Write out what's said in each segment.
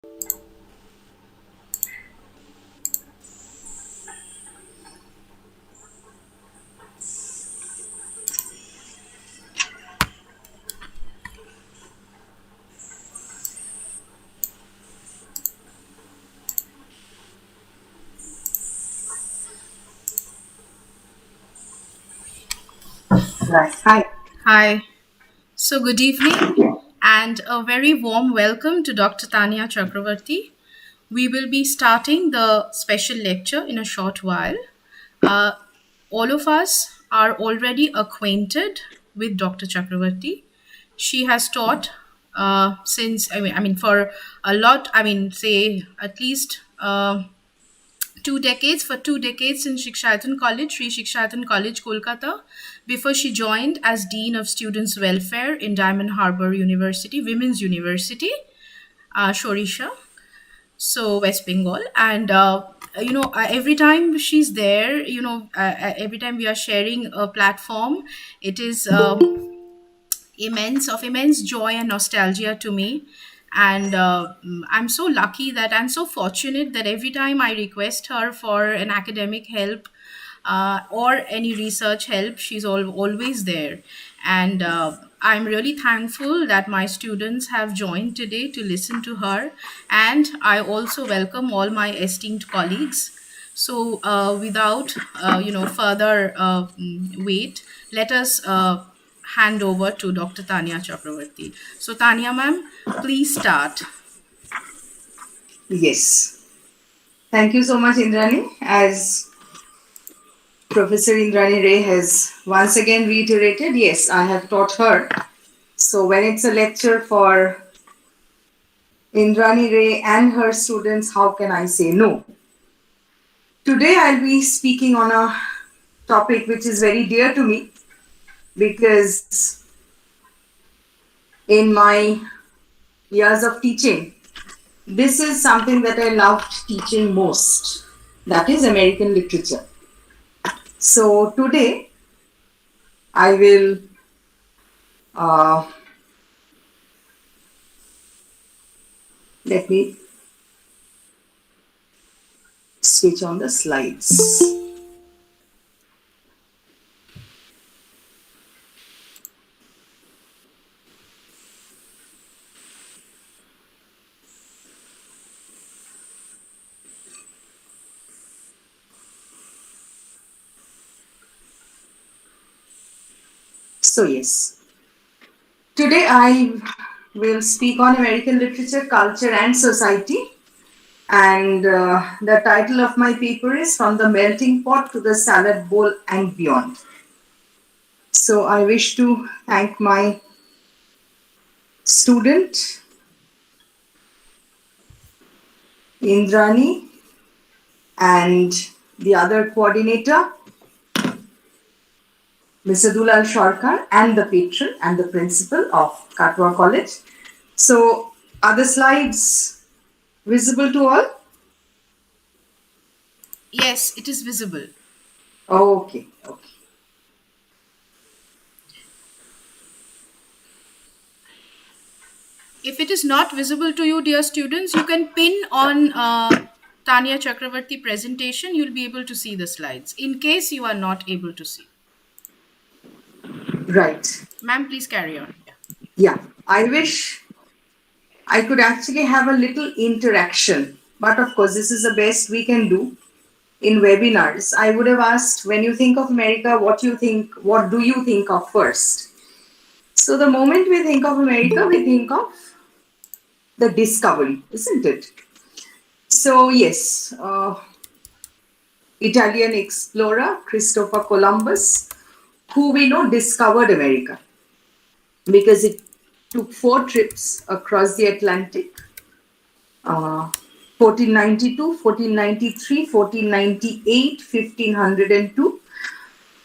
Right. Hi. Hi. So, good evening and a very warm welcome to Dr. Tanya Chakravarti. We will be starting the special lecture in a short while. Uh, all of us are already acquainted with Dr. Chakravarti. She has taught since, for a lot, say at least 2 decades, for 2 decades in Shikshayatan College, Sri Shikshayatan College, Kolkata, before she joined as Dean of Students' Welfare in Diamond Harbour University, Women's University, Shorisha, so West Bengal. And every time she's there, every time we are sharing a platform, it is immense joy and nostalgia to me. And I'm so lucky that I'm so fortunate that every time I request her for an academic help or any research help, she's always there. And I'm really thankful that my students have joined today to listen to her. And I also welcome all my esteemed colleagues. So, without further wait, let us hand over to Dr. Tanya Chakravarti. So, Tanya ma'am, please start. Yes. Thank you so much, Indrani. As Professor Indrani Ray has once again reiterated, yes, I have taught her. So when it's a lecture for Indrani Ray and her students, how can I say no? Today I'll be speaking on a topic which is very dear to me because in my years of teaching, this is something that I loved teaching most. That is American literature. So today I will uh, let me switch on the slides. So yes, today I will speak on American literature, culture and society. And the title of my paper is From the Melting Pot to the Salad Bowl and Beyond. So I wish to thank my student, Indrani, and the other coordinator, Mr. Dulal Sharkar, and the patron and the principal of Katwa College. So are the slides visible to all? Yes, it is visible. Okay, okay. If it is not visible to you, dear students, you can pin on Tanya Chakravarti presentation. You'll be able to see the slides in case you are not able to see. Right. Ma'am, please carry on. Yeah. Yeah. I wish I could actually have a little interaction. But of course, this is the best we can do in webinars. I would have asked, when you think of America, what do you think of first? So the moment we think of America, we think of the discovery, isn't it? So yes, Italian explorer Christopher Columbus, who we know discovered America because it took 4 trips across the Atlantic, 1492, 1493, 1498, 1502.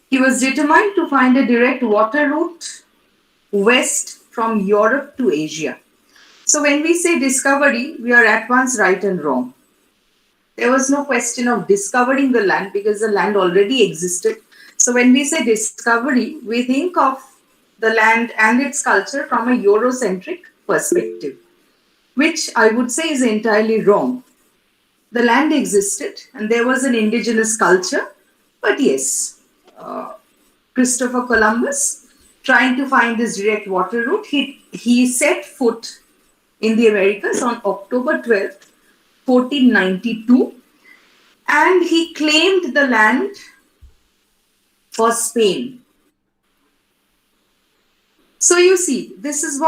He was determined to find a direct water route west from Europe to Asia. So when we say discovery, we are at once right and wrong. There was no question of discovering the land because the land already existed. So when we say discovery, we think of the land and its culture from a Eurocentric perspective. which I would say is entirely wrong. The land existed and there was an indigenous culture, but yes, Christopher Columbus, trying to find this direct water route, he set foot in the Americas on October 12th, 1492, and he claimed the land for Spain. So you see, this is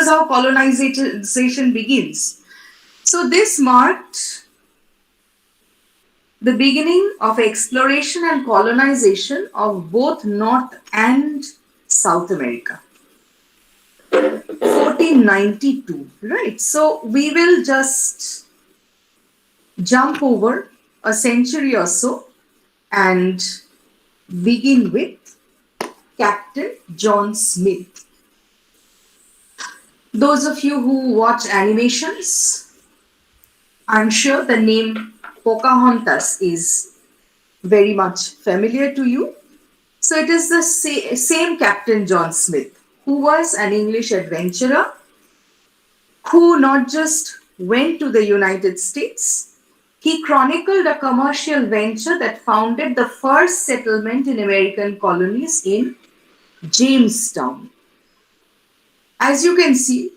how colonization begins. So this marked the beginning of exploration and colonization of both North and South America. 1492, right? So we will just jump over a century or so and begin with Captain John Smith. Those of you who watch animations, I'm sure the name Pocahontas is very much familiar to you. So it is the same Captain John Smith, who was an English adventurer who not just went to the United States, he chronicled a commercial venture that founded the first settlement in American colonies in Jamestown. As you can see,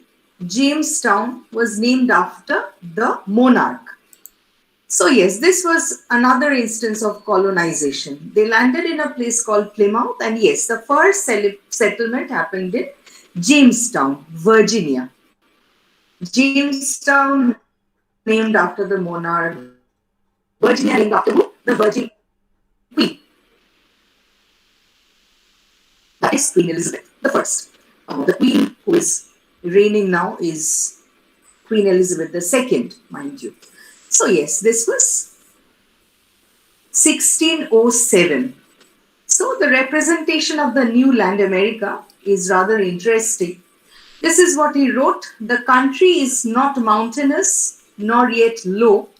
Jamestown was named after the monarch. So yes, this was another instance of colonization. They landed in a place called Plymouth, and yes, the first settlement happened in Jamestown, Virginia. Jamestown named after the monarch, Virginia named after who? The Virgin Queen. That is Queen Elizabeth I. The queen who is reigning now is Queen Elizabeth II, mind you. So yes, this was 1607. So the representation of the new land America is rather interesting. This is what he wrote: the country is not mountainous nor yet low,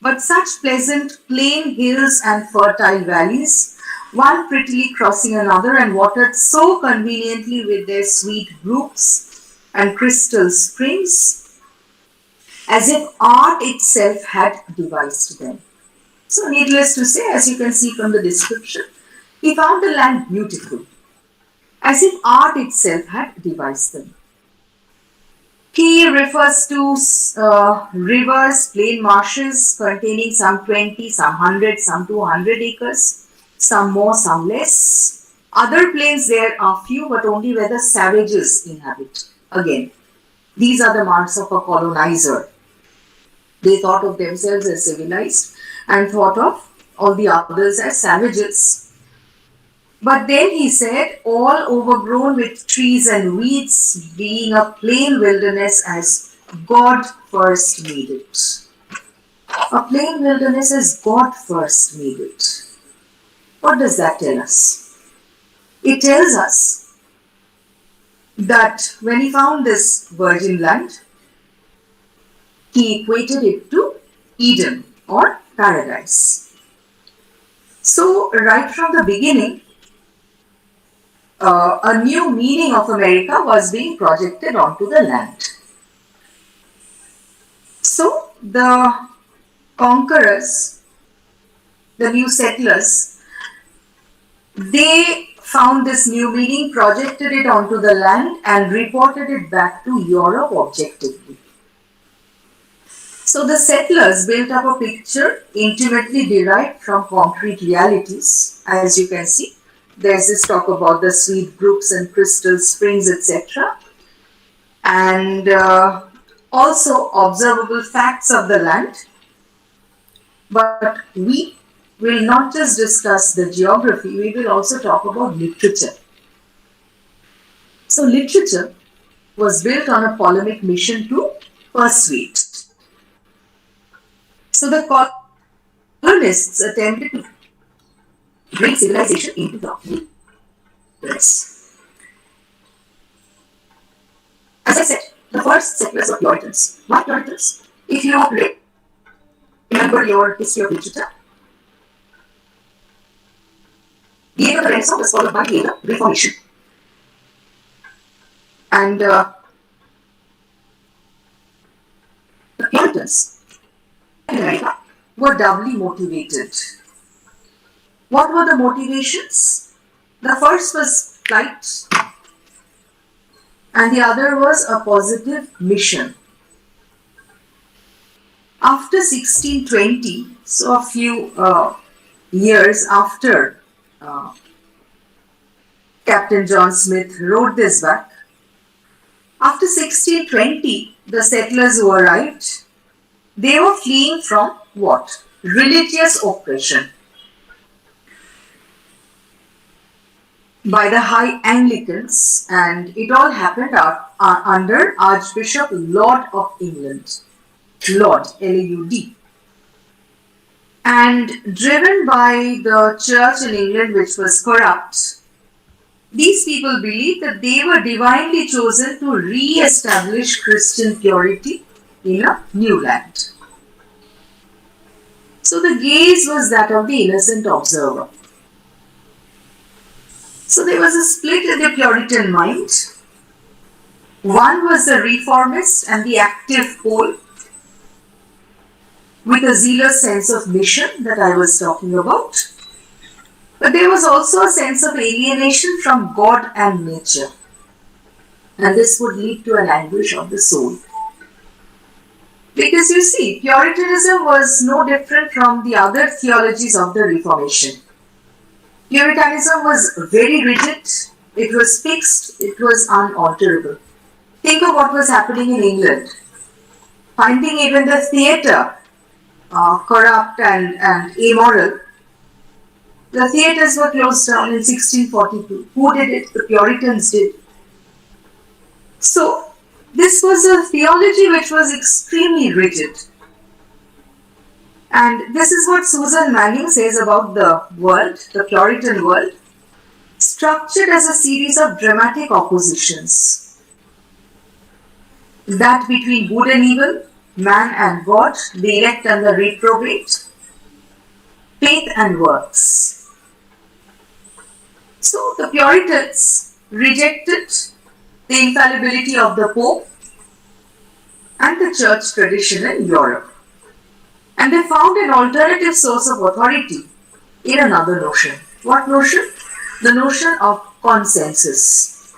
but such pleasant plain hills and fertile valleys, one prettily crossing another and watered so conveniently with their sweet brooks and crystal springs, as if art itself had devised them. So needless to say, as you can see from the description, he found the land beautiful, as if art itself had devised them. He refers to rivers, plain marshes containing some 20, some 100, some 200 acres, some more, some less. Other plains there are few, but only where the savages inhabit. Again, these are the marks of a colonizer. They thought of themselves as civilized and thought of all the others as savages. But then he said, all overgrown with trees and weeds, being a plain wilderness as God first made it. A plain wilderness as God first made it. What does that tell us? It tells us that when he found this virgin land, he equated it to Eden or paradise. So right from the beginning, a new meaning of America was being projected onto the land. So the conquerors, the new settlers, they found this new meaning, projected it onto the land and reported it back to Europe objectively. So the settlers built up a picture intimately derived from concrete realities. As you can see, there's this talk about the sweet brooks and crystal springs, etc. And also observable facts of the land. But we will not just discuss the geography, we will also talk about literature. So literature was built on a polemic mission to persuade. So the colonists attempted to bring civilization into the US. As I said, the first settlers were Puritans. Why Puritans? If you remember your history of literature, the age of the Renaissance was followed by the age of Reformation. And Puritans in America were doubly motivated. What were the motivations? The first was flight, and the other was a positive mission. After 1620, so a few years after uh, Captain John Smith wrote this back, after 1620, the settlers who arrived, they were fleeing from what? Religious oppression by the High Anglicans, and it all happened under Archbishop Laud of England. Laud, L-A-U-D. And driven by the church in England, which was corrupt, these people believed that they were divinely chosen to re-establish Christian purity in a new land. So the gaze was that of the innocent observer. So there was a split in the Puritan mind. One was the reformist and the active pole with a zealous sense of mission that I was talking about. But there was also a sense of alienation from God and nature. And this would lead to an anguish of the soul. Because you see, Puritanism was no different from the other theologies of the Reformation. Puritanism was very rigid, it was fixed, it was unalterable. Think of what was happening in England. Finding even the theatre corrupt and immoral. The theatres were closed down in 1642. Who did it? The Puritans did. So, this was a theology which was extremely rigid. And this is what Susan Manning says about the world, the Puritan world, structured as a series of dramatic oppositions. That between good and evil, man and God, the elect and the reprobate, faith and works. So the Puritans rejected the infallibility of the Pope and the church tradition in Europe. And they found an alternative source of authority in another notion. What notion? The notion of consensus.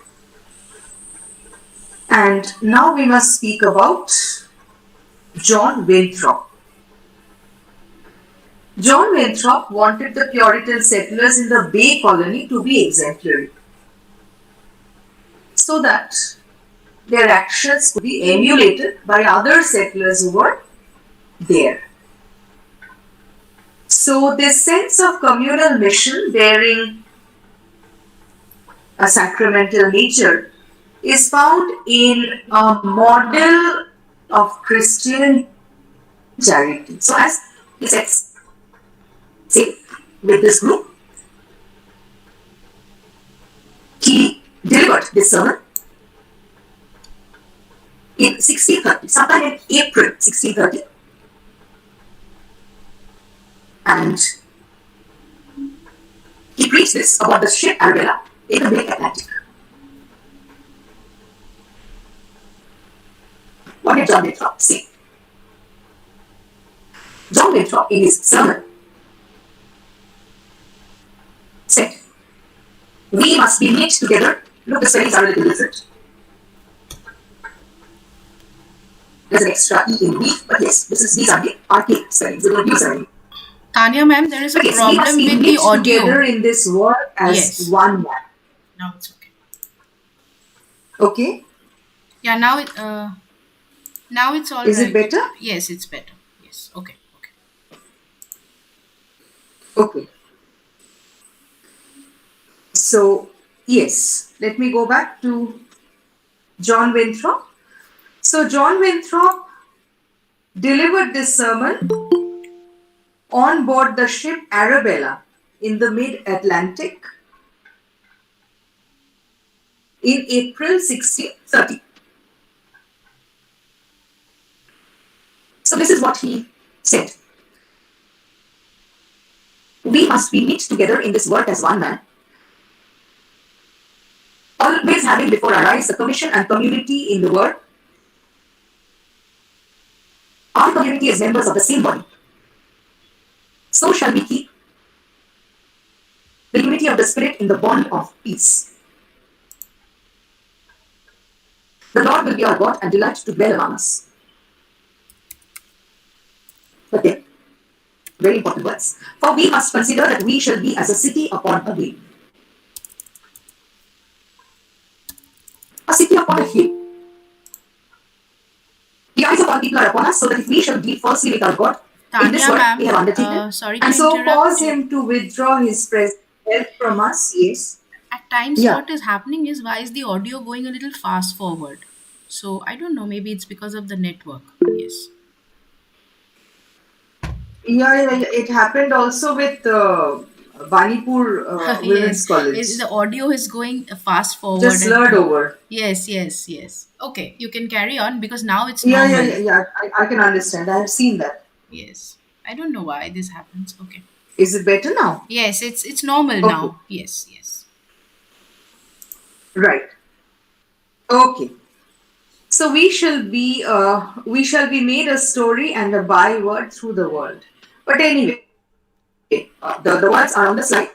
And now we must speak about John Winthrop. John Winthrop wanted the Puritan settlers in the Bay Colony to be exemplary, so that their actions could be emulated by other settlers who were there. So this sense of communal mission bearing a sacramental nature is found in a model of Christian charity. So as he says, say, with this group, he delivered this sermon in 1630, sometime in April 1630. And he preached this about the ship Arabella in the mid-Atlantic. What did John Winthrop say? John Winthrop, in his sermon, said, we must be knit together. Look, the spellings are a little different. There's an extra E in we, but yes, these are the archaic spellings. We don't use them. Tanya ma'am, there is a problem with the audio. Together in this work as one man. Now it's okay. Okay? Yeah, now it's all Is right. it better? Yes, it's better. Yes. Okay. Okay. So, yes, let me go back to John Winthrop. So, John Winthrop delivered this sermon on board the ship Arabella in the mid-Atlantic in April 1630. So, this is what he said. We must be knit together in this work as one man, always having before our eyes the commission and community in the word, Our community is members of the same body. So shall we keep the unity of the Spirit in the bond of peace. The Lord will be our God and delight to dwell among us. But then, very important words. For we must consider that we shall be as a city upon a hill. A city upon a hill. The eyes of all people are upon us, so that if we shall deal falsely with our God in this Tanya, work we ma'am, have undertaken, sorry to and so interrupt cause you. him to withdraw his present help from us, yes. At times, Yeah. what is happening is why is the audio going a little fast forward? So I don't know. Maybe it's because of the network. Yes. Yeah, it happened also with Banipur Yes. Women's College. The audio is going fast forward Just at slurred the. over. Yes, yes, yes. Okay, you can carry on because now it's Yeah. normal. I can understand. I have seen that. Yes. I don't know why this happens. Okay. Is it better now? Yes, it's normal Okay, now. Yes, yes. right. Okay. So we shall be made a story and a byword through the world. But anyway, the words are on the slide.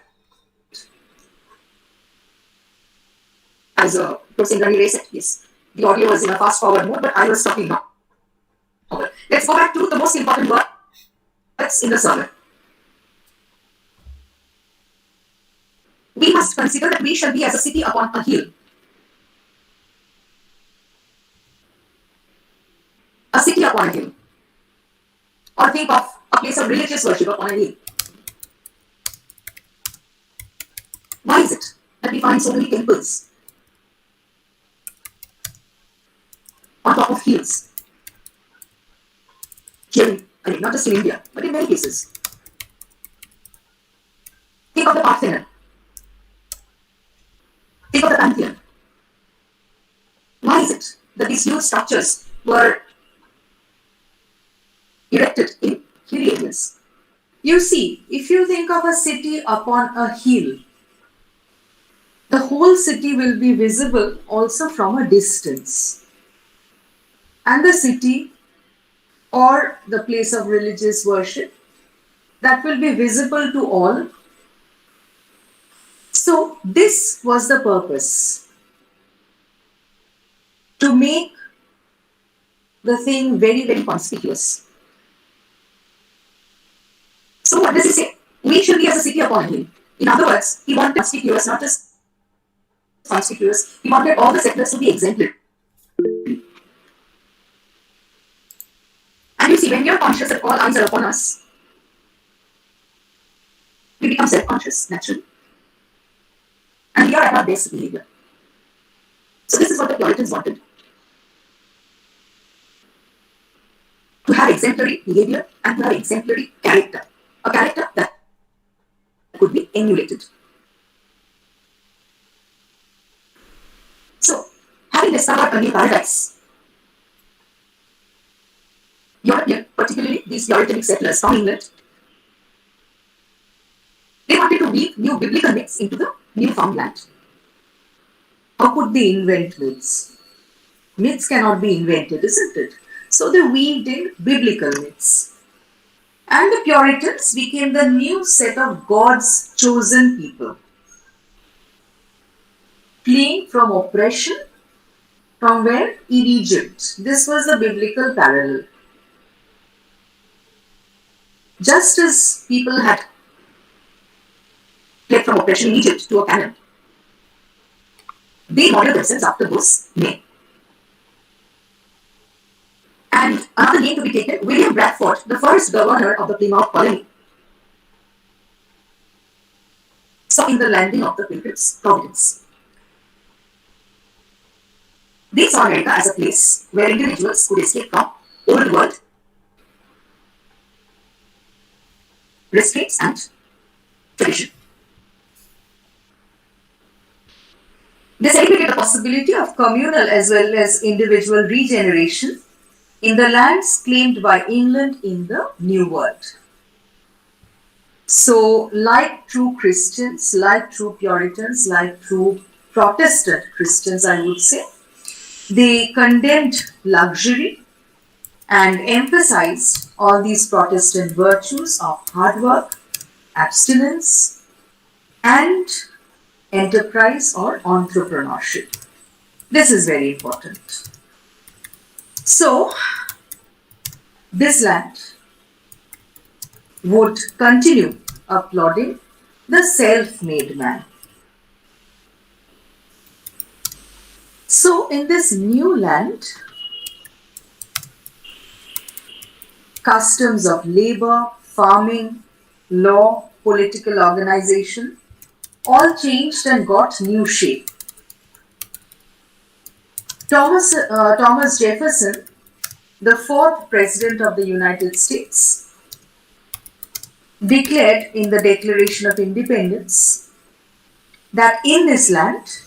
As Prosindrani Ray said, yes. The audio was in a fast forward mode, but I was talking now. Let's go back to the most important words in the sermon. We must consider that we shall be as a city upon a hill. A city upon a hill. Or think of a place of religious worship upon a hill. Why is it that we find so many temples on top of hills? Here, I mean, not just in India, but in many places. Think of the Parthenon. Think of the Pantheon. Why is it that these huge structures were erected in hilly areas? You see, if you think of a city upon a hill, the whole city will be visible also from a distance. And the city or the place of religious worship that will be visible to all. So, this was the purpose, to make the thing very, very conspicuous. So, what does he say? We should be as a city upon a hill. In other words, he wanted conspicuous, not just conspicuous, he wanted all the settlers to be exemplary. And you see, when we are conscious that all eyes are upon us, we become self conscious naturally. And we are at our best behavior. So, this is what the Puritans wanted, to have exemplary behavior and to have exemplary character. A character that could be emulated. So, having discovered a new paradise, European, particularly these Puritanic settlers from England, they wanted to weave new biblical myths into the newfound land. How could they invent myths? Myths cannot be invented, isn't it? So they weaved in biblical myths. And the Puritans became the new set of God's chosen people, fleeing from oppression. From where? In Egypt. This was the biblical parallel. Just as people had fled from oppression in Egypt to a Canaan, they modeled themselves after those men. And another name to be taken, William Bradford, the first governor of the Plymouth colony, saw in the landing of the Pilgrims Providence. They saw America as a place where individuals could escape from old world restraints and tradition. They celebrated the possibility of communal as well as individual regeneration in the lands claimed by England in the New World. So, like true Christians, like true Puritans, like true Protestant Christians, I would say, they condemned luxury and emphasized all these Protestant virtues of hard work, abstinence, and enterprise or entrepreneurship. This is very important. So, this land would continue applauding the self-made man. So, in this new land, customs of labor, farming, law, political organization all changed and got new shape. Thomas Jefferson, the fourth president of the United States, declared in the Declaration of Independence that in this land,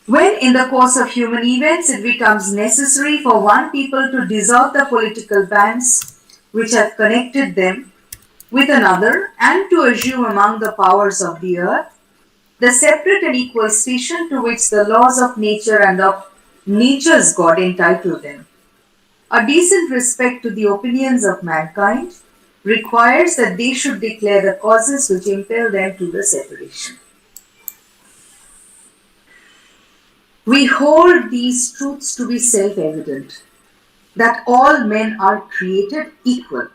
when in the course of human events it becomes necessary for one people to dissolve the political bands which have connected them with another and to assume among the powers of the earth the separate and equal station to which the laws of nature and of nature's God entitle them. A decent respect to the opinions of mankind requires that they should declare the causes which impel them to the separation. We hold these truths to be self-evident, that all men are created equal,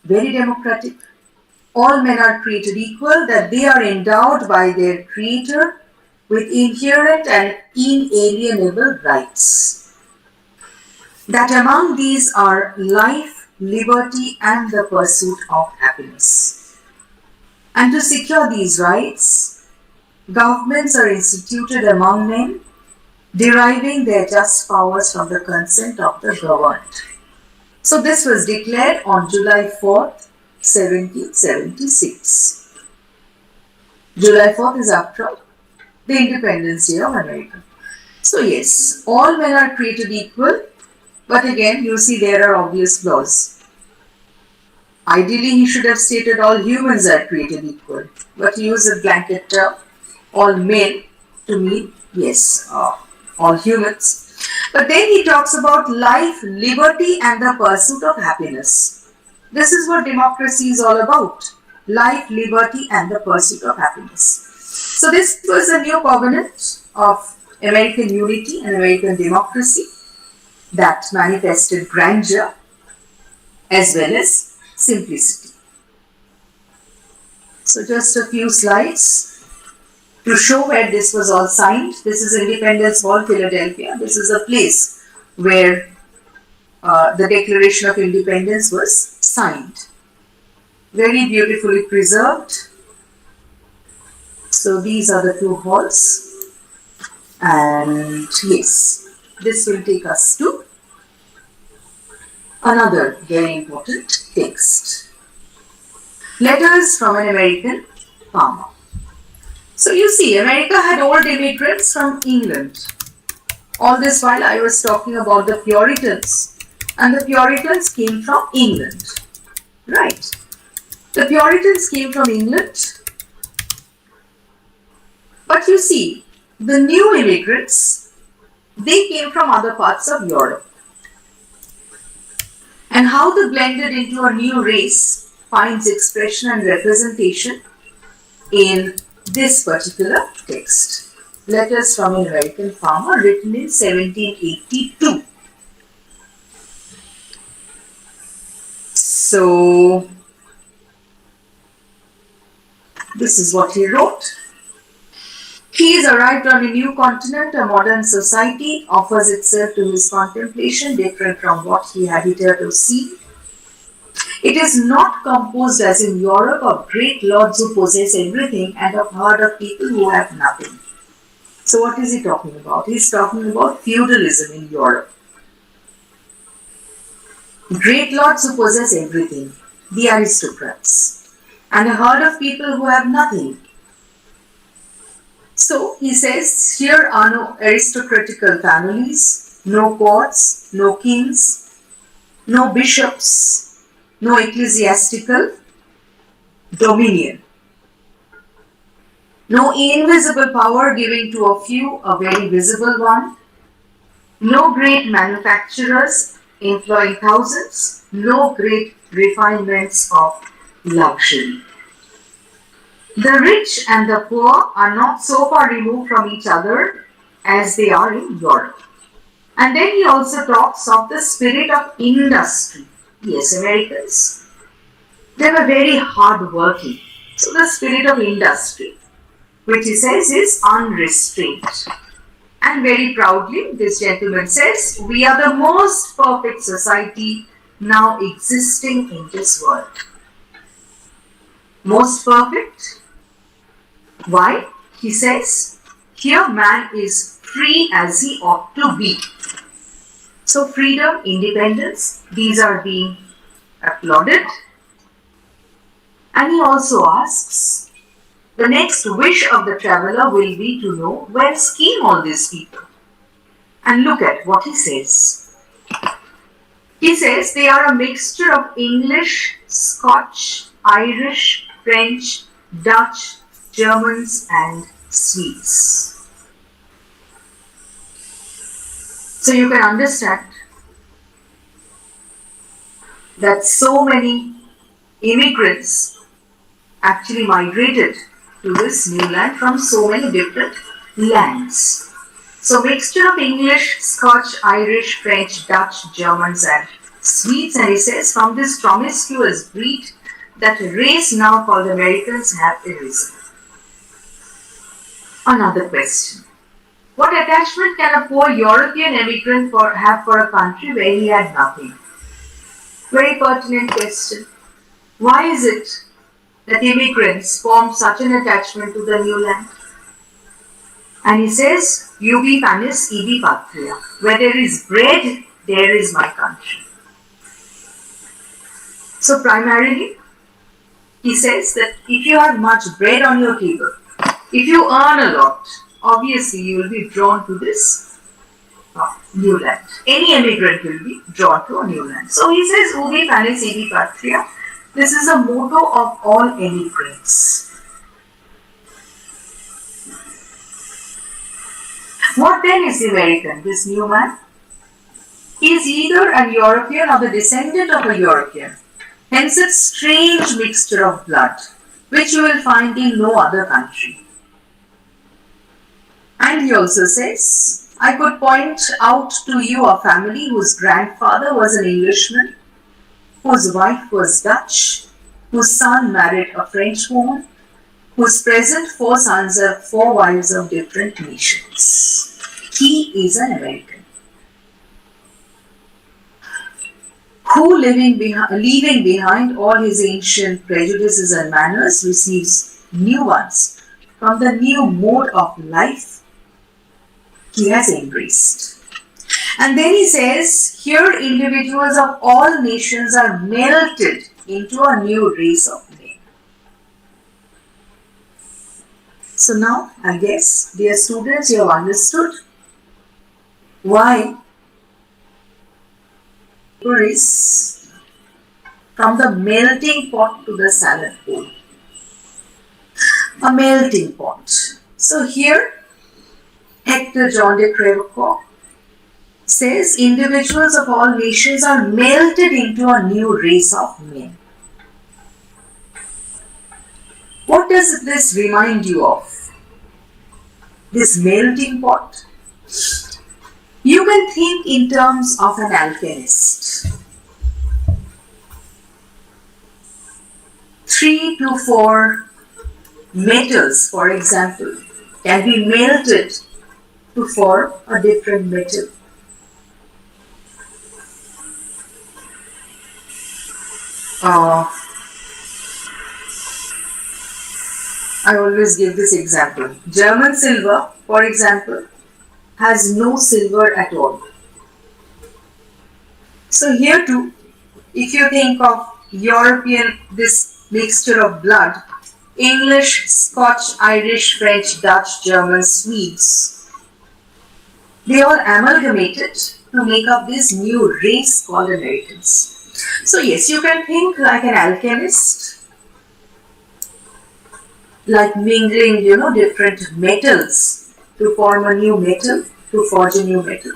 very democratic. All men are created equal, that they are endowed by their Creator with inherent and inalienable rights. That among these are life, liberty, and the pursuit of happiness. And to secure these rights, governments are instituted among men, deriving their just powers from the consent of the governed. So this was declared on July 4th, 1776. July 4th is after all the Independence Day of America. So yes, all men are created equal, but again you see there are obvious flaws. Ideally he should have stated all humans are created equal, but he used a blanket term, all men, to mean yes, all humans. But then he talks about life, liberty, and the pursuit of happiness. This is what democracy is all about. Life, liberty, and the pursuit of happiness. So this was a new covenant of American unity and American democracy that manifested grandeur as well as simplicity. So just a few slides to show where this was all signed. This is Independence Hall, Philadelphia. This is a place where the Declaration of Independence was signed. Very beautifully preserved. So these are the two halls. And yes, this will take us to another very important text. Letters from an American farmer. So you see, America had old immigrants from England. All this while I was talking about the Puritans, and the Puritans came from England. Right. The Puritans came from England, but you see, the new immigrants, they came from other parts of Europe. And how they blended into a new race finds expression and representation in this particular text. Letters from an American farmer, written in 1782. So, this is what he wrote. He is arrived on a new continent. A modern society offers itself to his contemplation, different from what he had hitherto seen. It is not composed as in Europe of great lords who possess everything and of herd of people who have nothing. So what is he talking about? He is talking about feudalism in Europe. Great lords who possess everything, the aristocrats, and a herd of people who have nothing. So he says, here are no aristocratical families, no courts, no kings, no bishops, no ecclesiastical dominion, no invisible power giving to a few a very visible one, No great manufacturers employing thousands, no great refinements of luxury. The rich and the poor are not so far removed from each other as they are in Europe. And then he also talks of the spirit of industry. Yes, Americans, they were very hardworking. So the spirit of industry, which he says is unrestrained. And very proudly, this gentleman says, we are the most perfect society now existing in this world. Most perfect? Why? He says, here man is free as he ought to be. So freedom, independence, these are being applauded. And he also asks, the next wish of the traveler will be to know whence came all these people. And look at what he says. He says they are a mixture of English, Scotch, Irish, French, Dutch, Germans and Swedes. So you can understand that so many immigrants actually migrated to this new land from so many different lands. So mixture of English, Scotch, Irish, French, Dutch, Germans and Swedes, and he says from this promiscuous breed that race now called Americans have arisen. Another question. What attachment can a poor European immigrant have for a country where he had nothing? Very pertinent question. Why is it that immigrants form such an attachment to the new land? And he says, Ubi panis ibi patria. Where there is bread, there is my country. So primarily, he says that if you have much bread on your table, if you earn a lot, obviously you will be drawn to this new land. Any immigrant will be drawn to a new land. So he says, Ubi panis ibi patria. This is a motto of all immigrants. What then is the American, this new man? He is either a European or the descendant of a European. Hence its strange mixture of blood, which you will find in no other country. And he also says, I could point out to you a family whose grandfather was an Englishman, whose wife was Dutch, whose son married a French woman, whose present 4 sons have 4 wives of different nations. He is an American, who leaving behind all his ancient prejudices and manners receives new ones from the new mode of life he has embraced. And then he says, here individuals of all nations are melted into a new race of men. So now, I guess, dear students, you have understood why is from the melting pot to the salad bowl. A melting pot. So here, Hector John de Crevecoeur says individuals of all nations are melted into a new race of men. What does this remind you of? This melting pot? You can think in terms of an alchemist. 3 to 4 metals, for example, can be melted to form a different metal. I always give this example. German silver, for example, has no silver at all. So here too, if you think of European, this mixture of blood, English, Scotch, Irish, French, Dutch, German, Swedes, they all amalgamated to make up this new race called Americans. So yes, you can think like an alchemist, like mingling, different metals to form a new metal, to forge a new metal.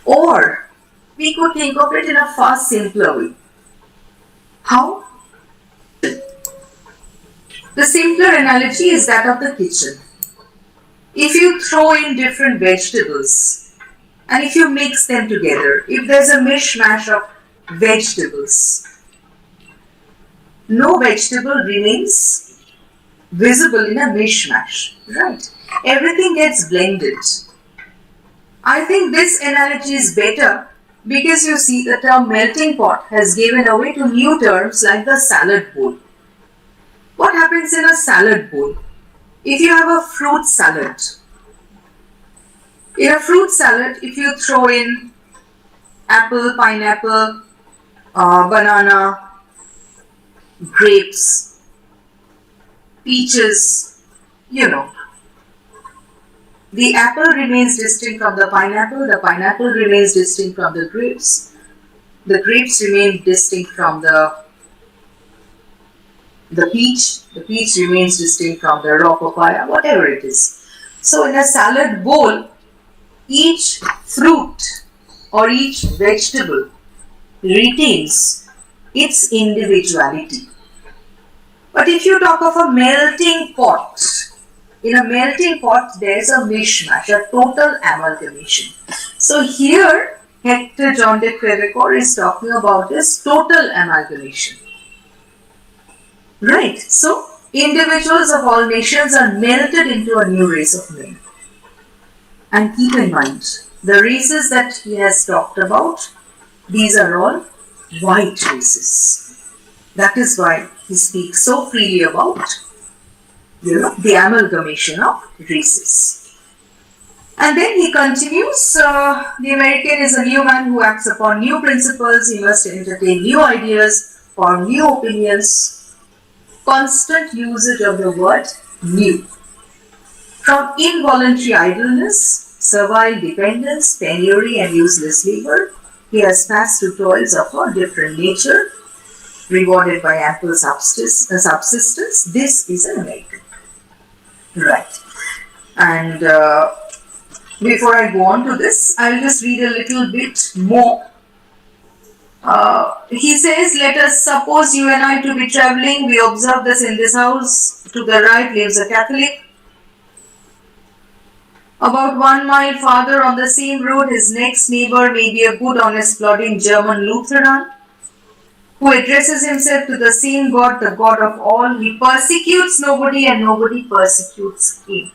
Or we could think of it in a far simpler way. How? The simpler analogy is that of the kitchen. If you throw in different vegetables and if you mix them together, if there's a mishmash of vegetables, no vegetable remains visible in a mishmash, right? Everything gets blended. I think this analogy is better because you see the term melting pot has given away to new terms like the salad bowl. What happens in a salad bowl? If you have a fruit salad, in a fruit salad, if you throw in apple, pineapple, banana, grapes, peaches, you know, the apple remains distinct from the pineapple remains distinct from the grapes remain distinct from the peach remains distinct from the raw papaya, whatever it is. So in a salad bowl, each fruit or each vegetable retains its individuality. But if you talk of a melting pot, in a melting pot there is a mishmash, a total amalgamation. So here Hector John de Crevecoeur is talking about this total amalgamation. Right, so individuals of all nations are melted into a new race of men. And keep in mind, the races that he has talked about, these are all white races. That is why he speaks so freely about, the amalgamation of races. And then he continues, the American is a new man who acts upon new principles, he must entertain new ideas, form new opinions, constant usage of the word new. From involuntary idleness, servile dependence, penury and useless labor, he has passed to toils of a different nature, rewarded by ample subsistence. This is an American. Right. And before I go on to this, I'll just read a little bit more. He says, let us suppose you and I to be travelling. We observe this in this house. To the right lives a Catholic. About 1 mile farther on the same road, his next neighbour may be a good, honest, plodding German Lutheran who addresses himself to the same God, the God of all. He persecutes nobody and nobody persecutes him.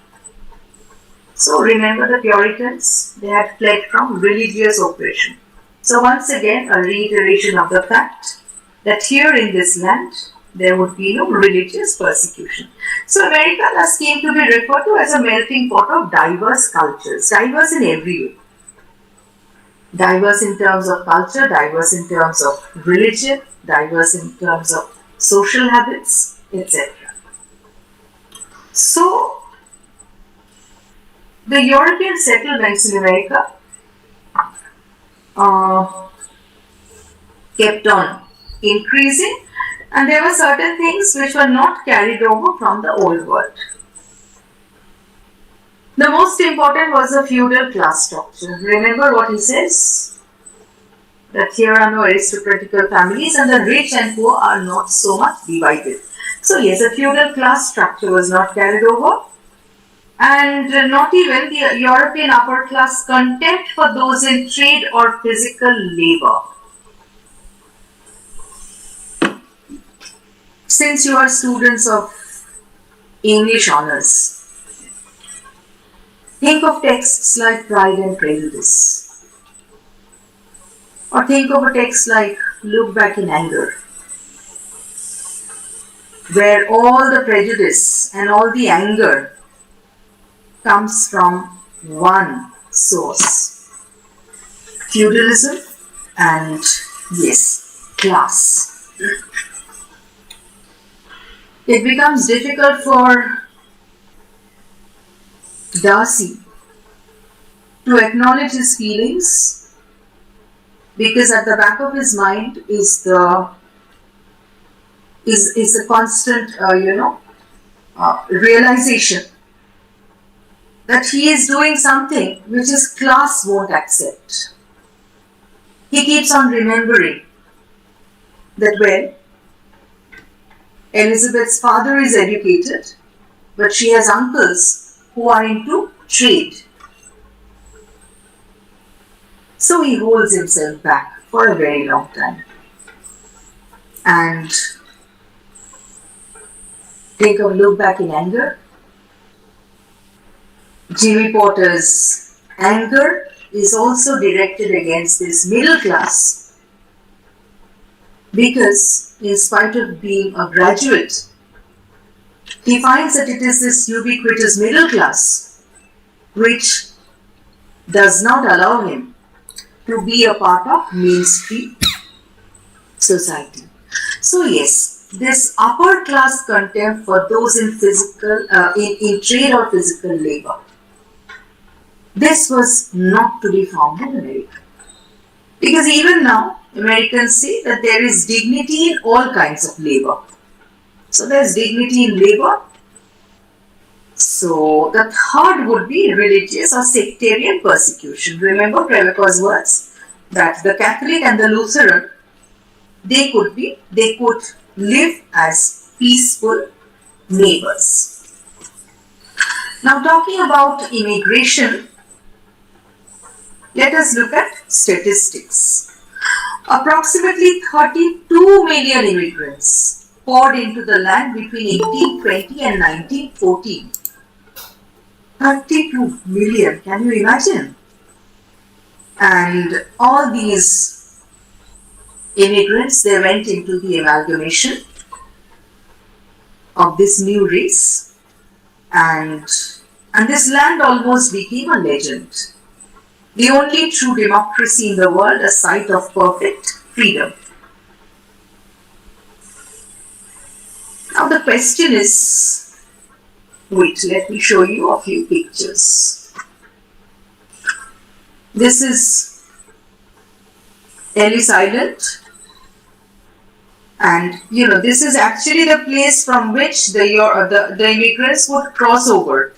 So remember the Puritans, they had fled from religious oppression. So once again, a reiteration of the fact that here in this land, there would be no religious persecution. So America thus came to be referred to as a melting pot of diverse cultures, diverse in every way. Diverse in terms of culture, diverse in terms of religion, diverse in terms of social habits, etc. So, the European settlements in America kept on increasing, and there were certain things which were not carried over from the old world. The most important was the feudal class structure. Remember what he says? That here are no aristocratical families and the rich and poor are not so much divided. So yes, the feudal class structure was not carried over, and not even the European upper class contempt for those in trade or physical labor. Since you are students of English honors, think of texts like Pride and Prejudice, or think of a text like Look Back in Anger, where all the prejudice and all the anger comes from one source: feudalism and, yes, class. It becomes difficult for Darcy to acknowledge his feelings because at the back of his mind is the constant realization that he is doing something which his class won't accept. He keeps on remembering that, well, Elizabeth's father is educated, but she has uncles who are into trade. So he holds himself back for a very long time. And take a look back in anger. Jimmy Potter's anger is also directed against this middle class because, in spite of being a graduate, he finds that it is this ubiquitous middle class which does not allow him to be a part of mainstream society. So yes, this upper class contempt for those in in trade or physical labor, this was not to be found in America. Because even now, Americans say that there is dignity in all kinds of labor. So there is dignity in labor. So the third would be religious or sectarian persecution. Remember Prevacor's words that the Catholic and the Lutheran, they could live as peaceful neighbors. Now talking about immigration, let us look at statistics. Approximately 32 million immigrants poured into the land between 1820 and 1914. 32 million, can you imagine? And all these immigrants, they went into the amalgamation of this new race, and this land almost became a legend. The only true democracy in the world, a site of perfect freedom. Now the question is, wait, let me show you a few pictures. This is Ellis Island, and this is actually the place from which the immigrants would cross over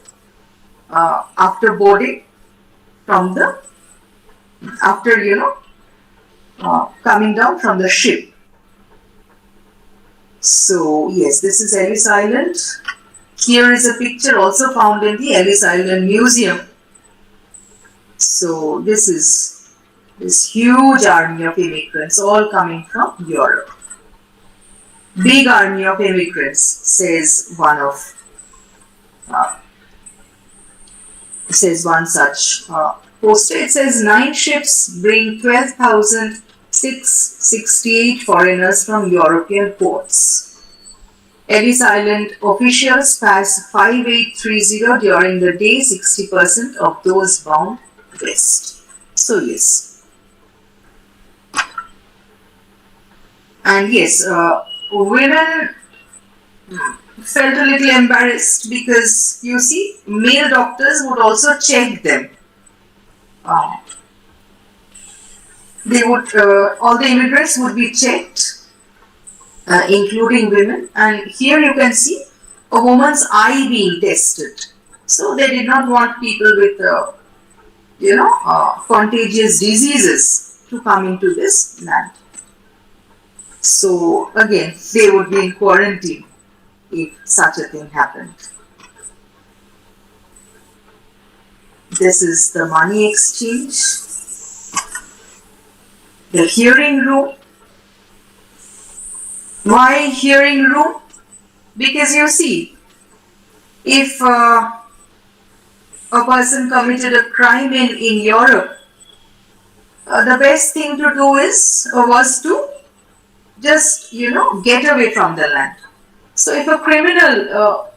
after boarding from coming down from the ship. So yes, this is Ellis Island. Here is a picture also found in the Ellis Island Museum. So this is this huge army of immigrants all coming from Europe. Big army of immigrants, says one such poster. It says 9 ships bring 12,668 foreigners from European ports. Ellis Island officials pass 5830 during the day, 60% of those bound west. So yes. And yes, women felt a little embarrassed because male doctors would also check them. All the immigrants would be checked, including women, and here you can see a woman's eye being tested. So they did not want people with contagious diseases to come into this land. So again, they would be in quarantine if such a thing happened. This is the money exchange, the hearing room. Why hearing room? Because if a person committed a crime in Europe, the best thing to do was to just get away from the land. So if a criminal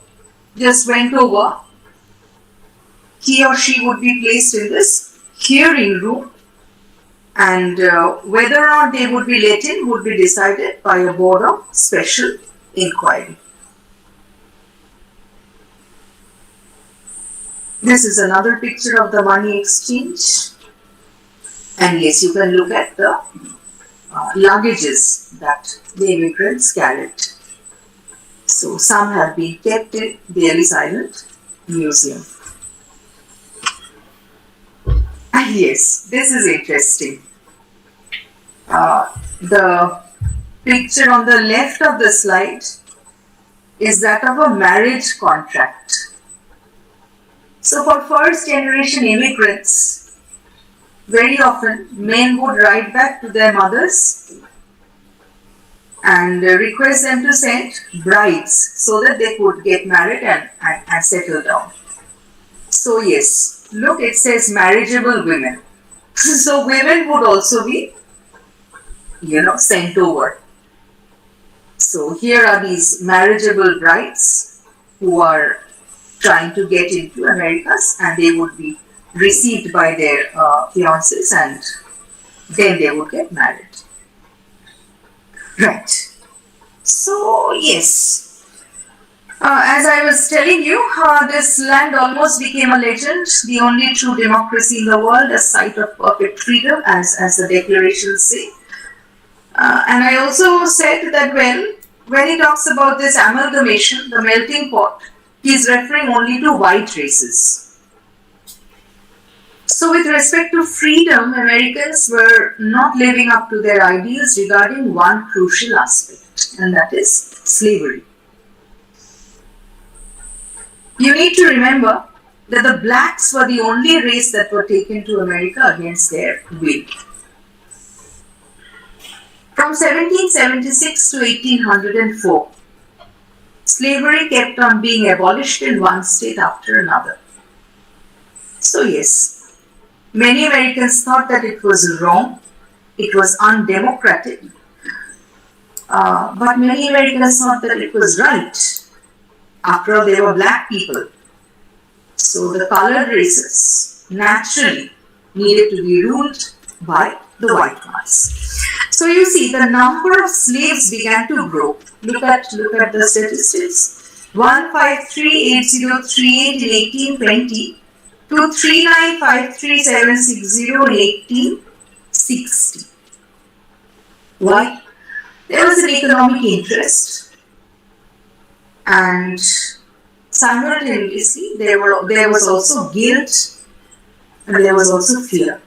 just went over, he or she would be placed in this hearing room, and whether or not they would be let in would be decided by a board of special inquiry. This is another picture of the money exchange, and yes, you can look at the luggages that the immigrants carried. So some have been kept in the Ellis Island Museum. And yes, this is interesting. The picture on the left of the slide is that of a marriage contract. So for first generation immigrants, very often men would write back to their mothers and request them to send brides so that they could get married and settle down. So yes, look, it says marriageable women. So women would also be, sent over. So here are these marriageable brides who are trying to get into Americas, and they would be received by their fiancés, and then they would get married. Right. So yes, as I was telling you, this land almost became a legend, the only true democracy in the world, a site of perfect freedom, as the declarations say. And I also said that, well, when he talks about this amalgamation, the melting pot, he is referring only to white races. So with respect to freedom, Americans were not living up to their ideals regarding one crucial aspect, and that is slavery. You need to remember that the blacks were the only race that were taken to America against their will. From 1776 to 1804, slavery kept on being abolished in one state after another. So yes, many Americans thought that it was wrong, it was undemocratic, but many Americans thought that it was right. After all, they were black people. So the colored races naturally needed to be ruled by the white ones. So you see, the number of slaves began to grow. Look at the statistics. 1538038 in 1820 to 3953760 in 1860. Why? There was an economic interest, and simultaneously there was also guilt, and there was also fear.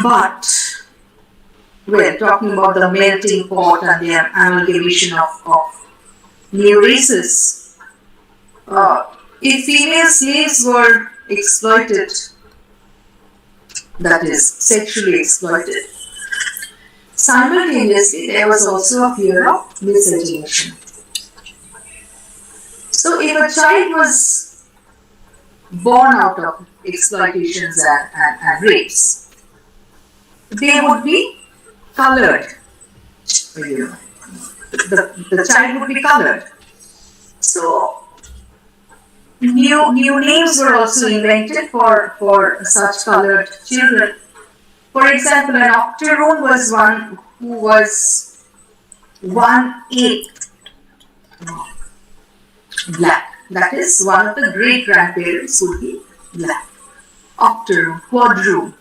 But we're talking about the melting pot and the amalgamation of new races. If female slaves were exploited, that is, sexually exploited, simultaneously there was also a fear of miscegenation. So if a child was born out of exploitations and rapes, they would be colored. The child would be colored. So new names were also invented for such colored children. For example, an octoroon was one who was 1/8 black. That is, one of the great grandparents would be black. Octoroon, quadroon,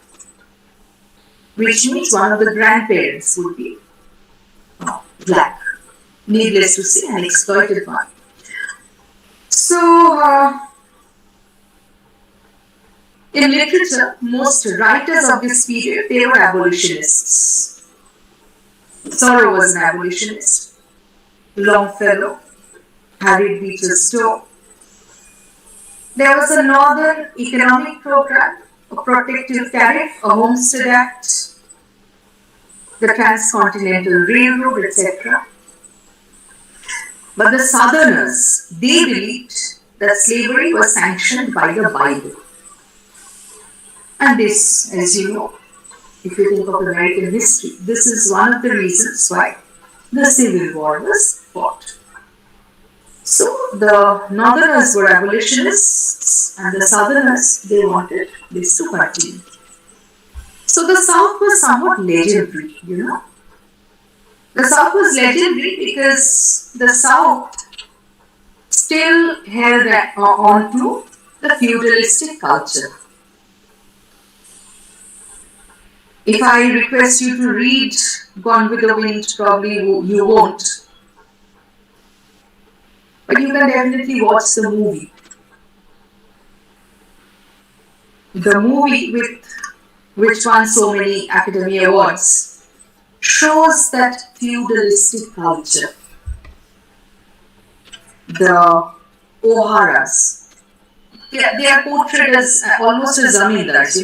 which means one of the grandparents would be black. Needless to say, an exploited one. So, in literature, most writers of this period, they were abolitionists. Thoreau was an abolitionist. Longfellow, Harriet Beecher Stowe. There was a Northern Economic Program, a protective tariff, a Homestead Act, the Transcontinental Railroad, etc. But the Southerners, they believed that slavery was sanctioned by the Bible. And this, as you know, if you think of American history, this is one of the reasons why the Civil War was fought. So the Northerners were abolitionists and the Southerners, they wanted this to continue. So the South was somewhat legendary, The South was legendary because the South still held on to the feudalistic culture. If I request you to read Gone with the Wind, probably you won't. But you can definitely watch the movie. The movie with which won so many Academy Awards, shows that feudalistic culture. The Oharas, they are portrayed as almost as zamindars,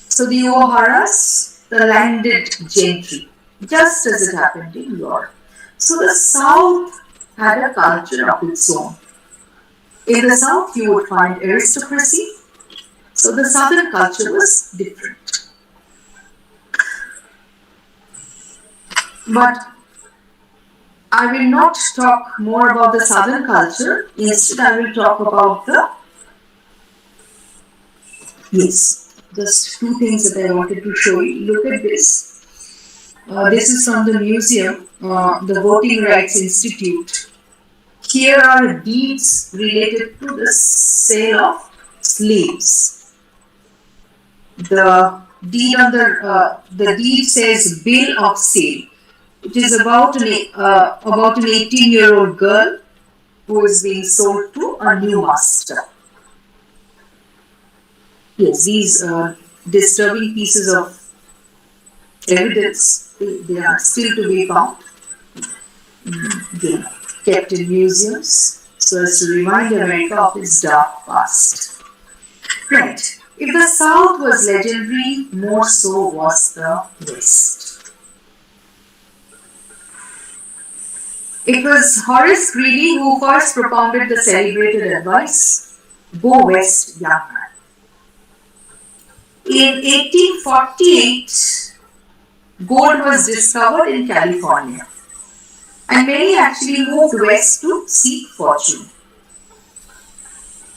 So the Oharas, the landed gentry, just as it happened in Europe. So the South had a culture of its own. In the South, you would find aristocracy. So the Southern culture was different. But I will not talk more about the Southern culture. Instead, I will talk about just two things that I wanted to show you. Look at this. This is from the museum, the Voting Rights Institute. Here are deeds related to the sale of slaves. The deed says bill of sale. It is about an 18-year-old girl who is being sold to a new master. Yes, these disturbing pieces of evidence, they are still to be found. They are kept in museums so as to remind America of its dark past. Right. If the South was legendary, more so was the West. It was Horace Greeley who first propounded the celebrated advice, "Go west, young man." In 1848, gold was discovered in California, and many actually moved west to seek fortune.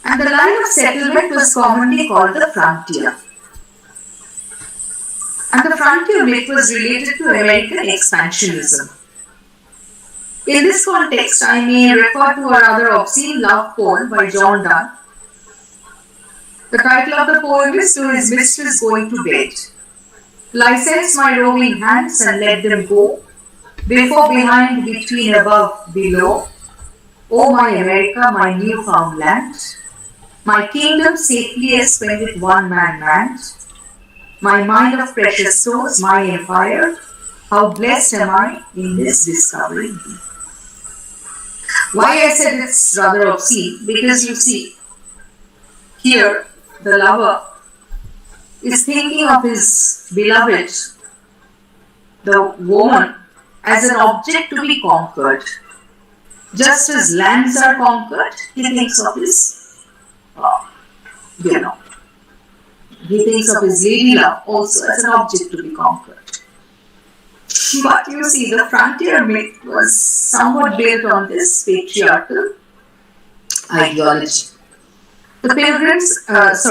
And the line of settlement was commonly called the frontier. And the frontier myth was related to American expansionism. In this context, I may refer to a rather obscene love poem by John Donne. The title of the poem is "To His Mistress Going to Bed." License my roving hands and let them go, before, behind, between, above, below. O my America, my newfound land, my kingdom safely as when with one man manned, my mine of precious stores, my empire, how blessed am I in this discovery. Why I said it's rather obscene? Because you see, here the lover is thinking of his beloved, the woman, as an object to be conquered. Just as lands are conquered, he thinks of his, he thinks of his lady love also as an object to be conquered. But you see, the frontier myth was somewhat built on this patriarchal ideology. The Puritans, as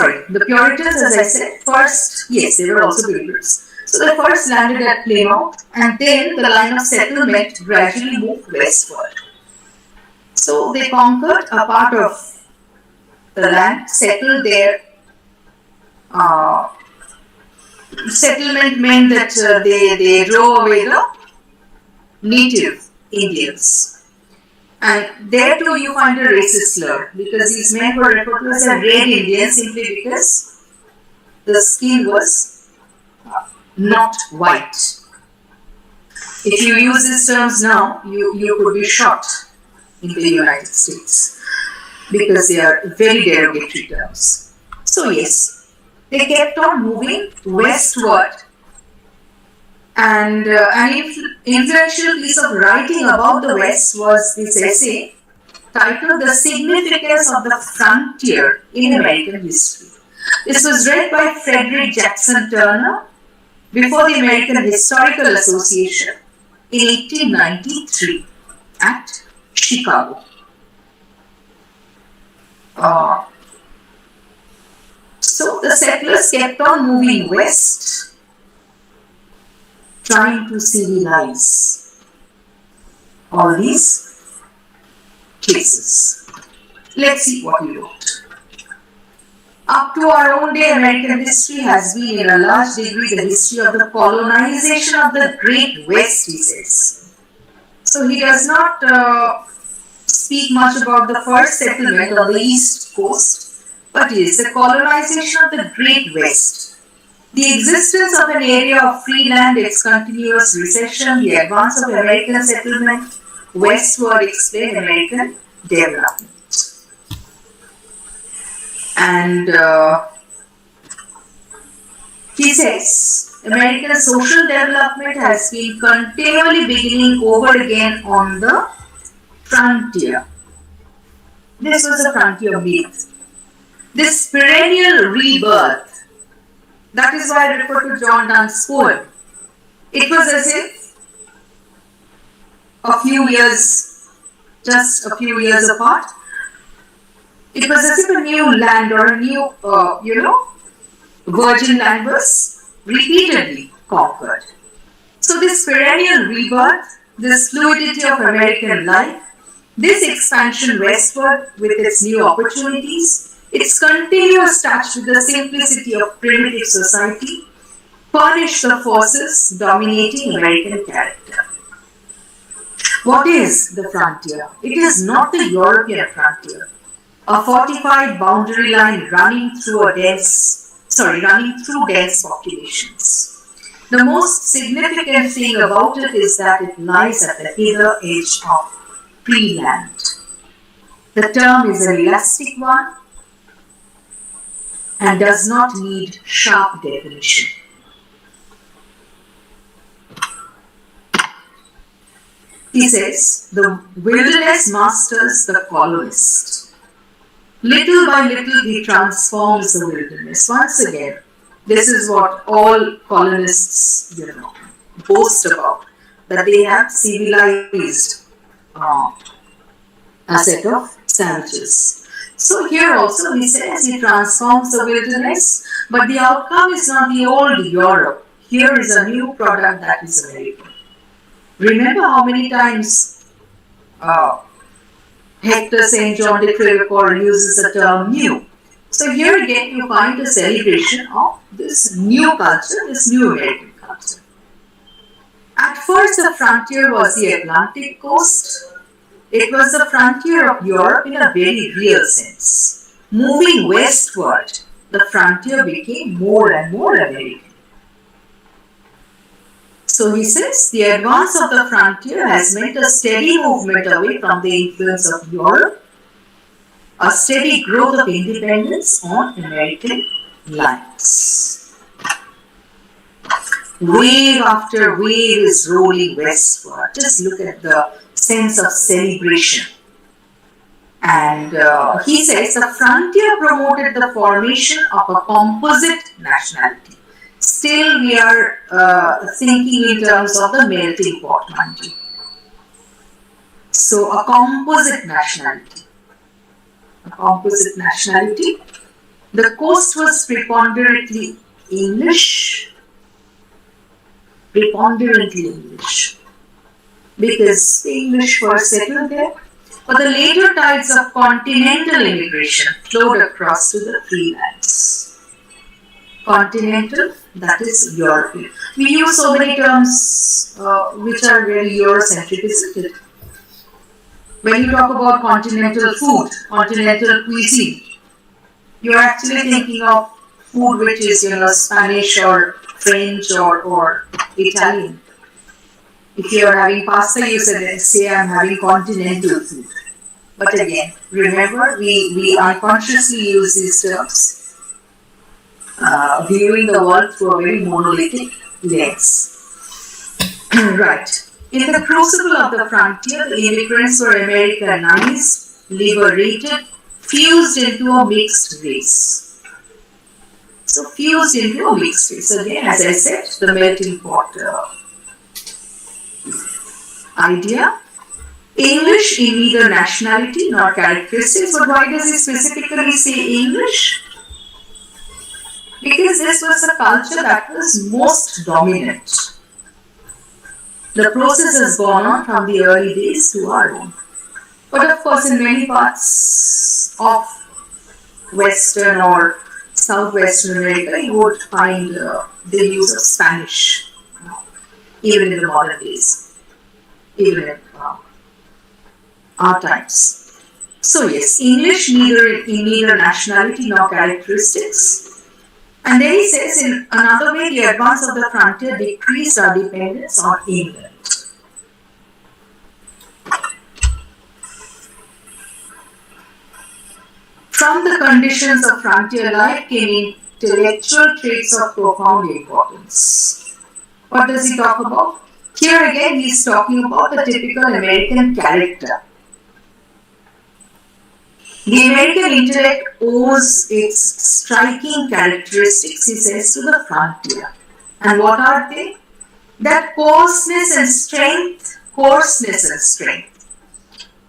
I said, first, yes, they were also pilgrims. So they first landed at Plymouth, and then the line of settlement gradually moved westward. So they conquered a part of the land, settled there. Settlement meant that they drove away the native Indians. And there too you find a racist slur, because these men were referred to as a red Indian simply because the skin was not white. If you use these terms now, you could be shot in the United States because they are very derogatory terms. So yes, they kept on moving westward, and an influential piece of writing about the West was this essay titled "The Significance of the Frontier in American History." This was read by Frederick Jackson Turner before the American Historical Association in 1893 at Chicago. So the settlers kept on moving west, trying to civilize all these places. Let's see what he wrote. Up to our own day, American history has been in a large degree the history of the colonization of the Great West, he says. So he does not speak much about the first settlement on the East Coast, but it is the colonization of the Great West. The existence of an area of free land, its continuous recession, the advance of American settlement westward explain American development. And he says American social development has been continually beginning over again on the frontier. This was a frontier myth. This perennial rebirth, that is why I refer to John Donne's poem. It was as if a few years, just a few years apart, it was as if a new land or a new, virgin land was repeatedly conquered. So this perennial rebirth, this fluidity of American life, this expansion westward with its new opportunities, its continuous touch with the simplicity of primitive society, furnish the forces dominating American character. What is the frontier? It is not the European frontier, a fortified boundary line running through dense populations. The most significant thing about it is that it lies at the hither edge of free land. The term is an elastic one and does not need sharp definition. He says, the wilderness masters the colonist. Little by little he transforms the wilderness. Once again, this is what all colonists, boast about, that they have civilized a set of savages. So here also he says he transforms the wilderness, but the outcome is not the old Europe. Here is a new product that is American. Remember how many times Hector St. John de Crevecoeur uses the term new. So here again you find a celebration of this new culture, this new American culture. At first the frontier was the Atlantic coast. It was the frontier of Europe in a very real sense. Moving westward, the frontier became more and more American. So he says, the advance of the frontier has meant a steady movement away from the influence of Europe, a steady growth of independence on American lines. Wave after wave is rolling westward. Just look at the sense of celebration. And he says, the frontier promoted the formation of a composite nationality. Still we are thinking in terms of the melting pot, mind you. So a composite nationality. A composite nationality. The coast was preponderantly English. Because the English were settled there. But the later tides of continental immigration flowed across to the free lands. Continental, that is European. We use so many terms which are very Eurocentric, isn't it? When you talk about continental food, continental cuisine, you're actually thinking of food which is, Spanish or French or Italian. If you are having pasta, you say I'm having continental food. But again, remember, we unconsciously use these terms. Viewing the world through a very monolithic lens. Right. In the crucible of the frontier, the immigrants were Americanized, liberated, fused into a mixed race. So fused into a mixed race. Again, as I said, the melting pot idea. English in neither nationality nor characteristics, but why does he specifically say English? Because this was the culture that was most dominant. The process has gone on from the early days to our own. But of course, in many parts of Western or Southwestern America, you would find the use of Spanish, even in the modern days, even in our times. So yes, English in neither nationality nor characteristics. And then he says, in another way, the advance of the frontier decreased our dependence on England. From the conditions of frontier life came intellectual traits of profound importance. What does he talk about? Here again, he is talking about the typical American character. The American intellect owes its striking characteristics, he says, to the frontier. And what are they? That coarseness and strength.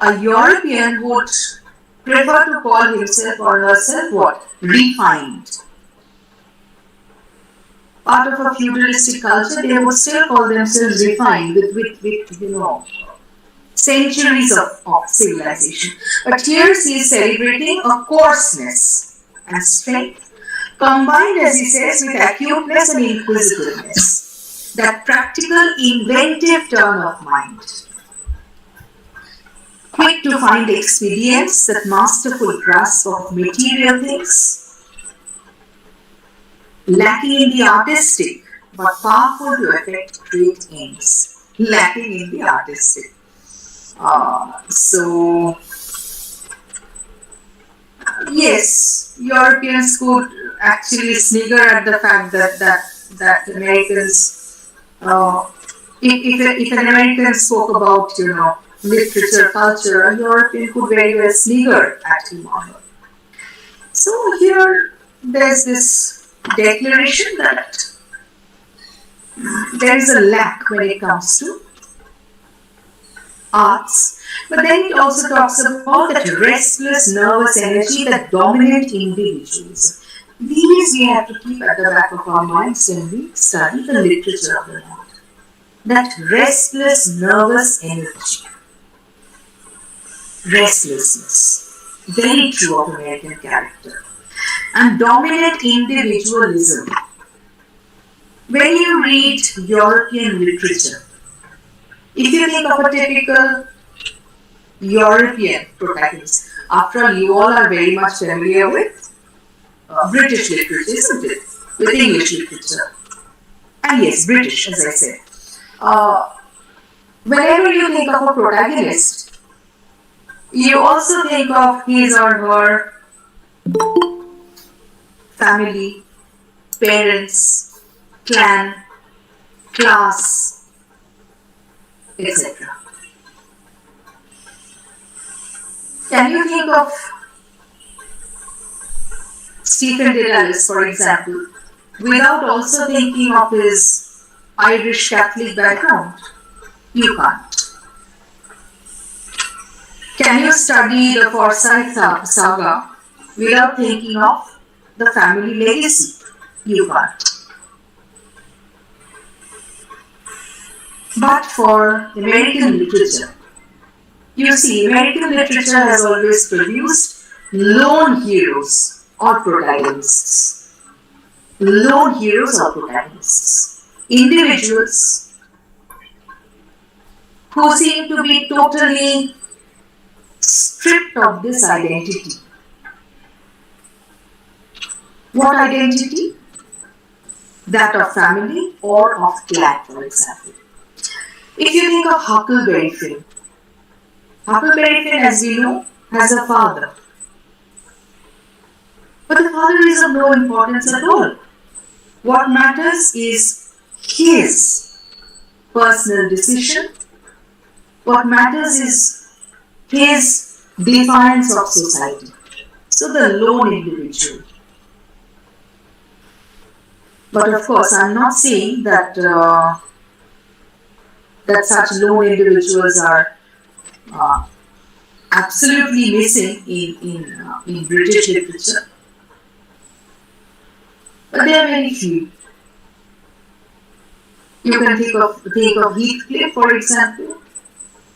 A European would prefer to call himself or herself what? Refined. Part of a feudalistic culture, they would still call themselves refined with centuries of civilization. But here he is celebrating a coarseness and strength, combined, as he says, with acuteness and inquisitiveness. That practical, inventive turn of mind. Quick to find expedients, that masterful grasp of material things, lacking in the artistic, but powerful to effect great aims. Lacking in the artistic. So, yes, Europeans could actually snigger at the fact that Americans, if an American spoke about literature, culture, a European could very well snigger at him or her. So here there's this declaration that there is a lack when it comes to arts, but then it also talks about that restless, nervous energy that dominate individuals. These we have to keep at the back of our minds when we study the literature of the land. That restless, nervous energy. Restlessness. Very true of American character. And dominant individualism. When you read European literature, if you think of a typical European protagonist, after all, you all are very much familiar with British literature, isn't it? With English literature. And yes, British, as I said. Whenever you think of a protagonist, you also think of his or her family, parents, clan, class, etc. Can you think of Stephen Dedalus, for example, without also thinking of his Irish Catholic background? You can't. Can you study the Forsyth saga without thinking of the family legacy? You can't. But for American literature, you see, American literature has always produced lone heroes or protagonists. Lone heroes or protagonists. Individuals who seem to be totally stripped of this identity. What identity? That of family or of clan, for example. If you think of Huckleberry Finn, Huckleberry Finn, as we know, has a father. But the father is of no importance at all. What matters is his personal decision. What matters is his defiance of society. So the lone individual. But of course, I'm not saying that that such lone individuals are absolutely missing in British literature. But there are very few. You can think of Heathcliff, for example,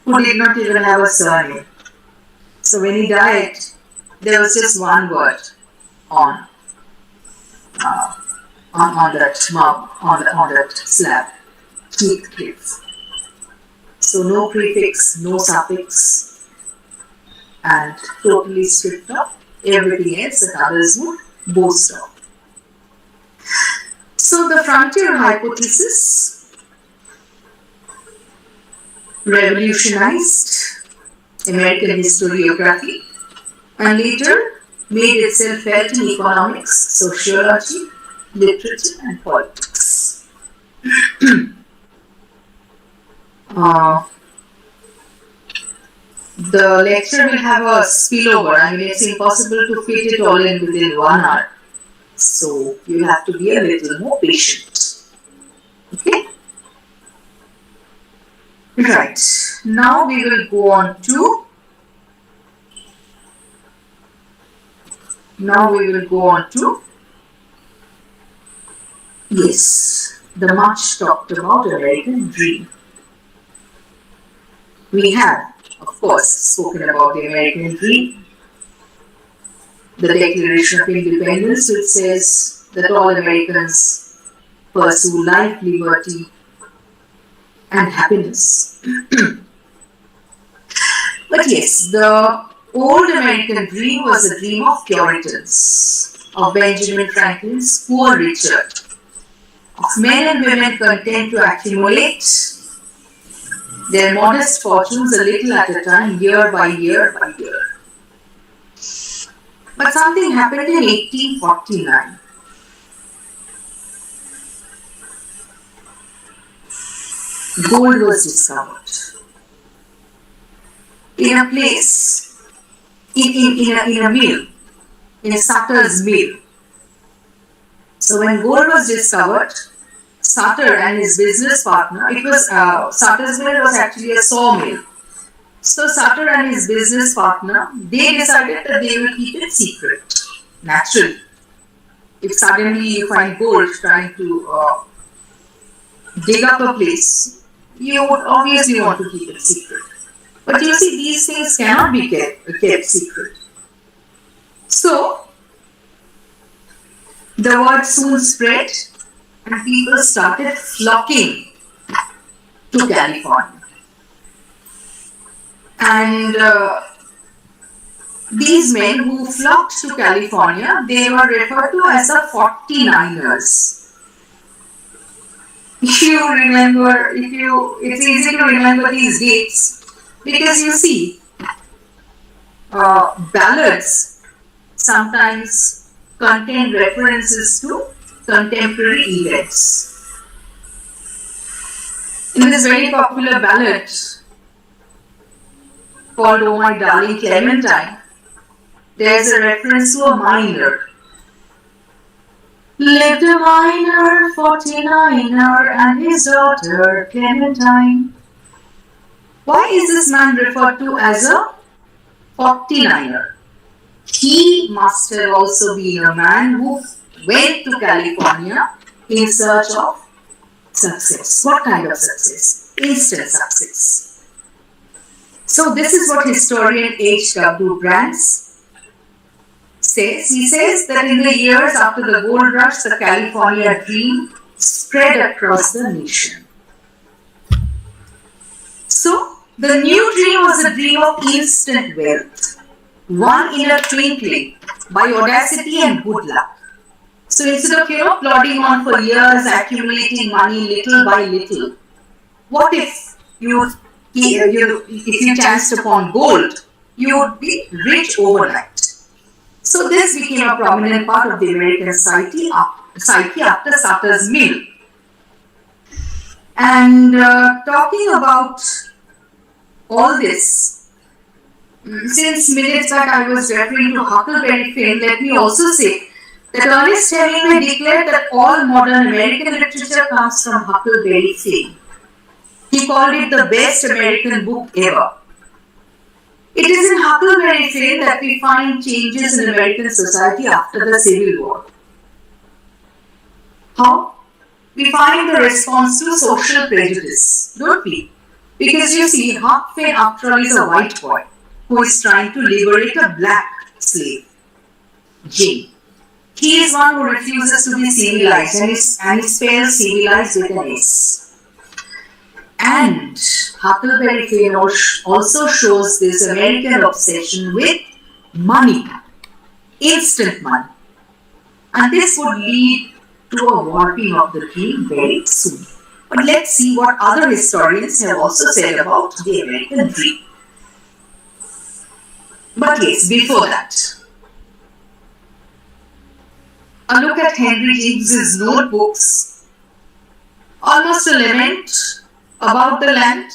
who did not even have a surname. So when he died, there was just one word on that mug, on that slab, Heathcliff. So no prefix, no suffix, and totally stripped of everything else that others would boast of. So the frontier hypothesis revolutionized American historiography and later made itself felt in economics, sociology, literature, and politics. Uh, the lecture will have a spillover. I mean, it's impossible to fit it all in within 1 hour. So you'll have to be a little more patient. Okay? Right. Now we will go on to yes, the much talked about American dream. We have, of course, spoken about the American dream, the Declaration of Independence, which says that all Americans pursue life, liberty, and happiness. But yes, the old American dream was a dream of Puritans, of Benjamin Franklin's Poor Richard, of men and women content to accumulate their modest fortunes a little at a time, year by year by year. But something happened in 1849. Gold was discovered in a place, in a mill, in a Sutter's mill. So when gold was discovered, Sutter and his business partner, Sutter's mill was actually a sawmill. So Sutter and his business partner, they decided that they will keep it secret. Naturally, if suddenly you find gold trying to dig up a place, you would obviously want to keep it secret. But you see, these things cannot be kept secret. So, the word soon spread and people started flocking to California. And these men who flocked to California, they were referred to as the 49ers. If you remember, it's easy to remember these dates because you see, ballads sometimes contain references to contemporary events. In this very popular ballad called Oh My Darling Clementine, there is a reference to a miner. Lived a miner, 49er, and his daughter Clementine. Why is this man referred to as a 49er? He must have also been a man who went to California in search of success. What kind of success? Instant success. So this is what historian H.W. Brands says. He says that in the years after the gold rush, the California dream spread across the nation. So, the new dream was a dream of instant wealth, won in a twinkling by audacity and good luck. So, instead of, plodding on for years, accumulating money little by little, what if if you chanced upon gold, you would be rich overnight. So this became a prominent part of the American psyche after Sutter's Mill. And talking about all this, since minutes back I was referring to Huckleberry Finn, let me also say that Ernest Hemingway declared that all modern American literature comes from Huckleberry Finn. He called it the best American book ever. It is in Huckleberry Finn that we find changes in American society after the Civil War. How? We find the response to social prejudice, don't we? Because you see, Huck Finn after all is a white boy who is trying to liberate a black slave, Jim. He is one who refuses to be civilized and he spells civilized with an S. And Huckleberry Finn also shows this American obsession with money, instant money. And this would lead to a warping of the dream very soon. But let's see what other historians have also said about the American dream. But yes, before that, a look at Henry James's notebooks, almost a lament about the land,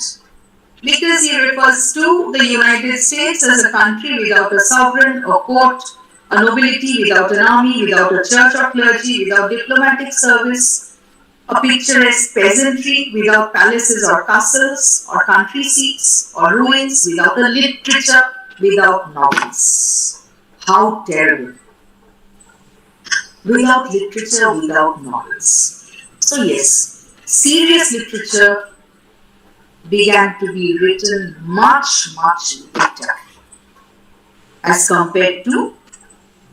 because he refers to the United States as a country without a sovereign or court, a nobility without an army, without a church or clergy, without diplomatic service, a picturesque peasantry without palaces or castles or country seats or ruins, without a literature, without novels. How terrible. Without literature, without novels. So yes, serious literature began to be written much later as compared to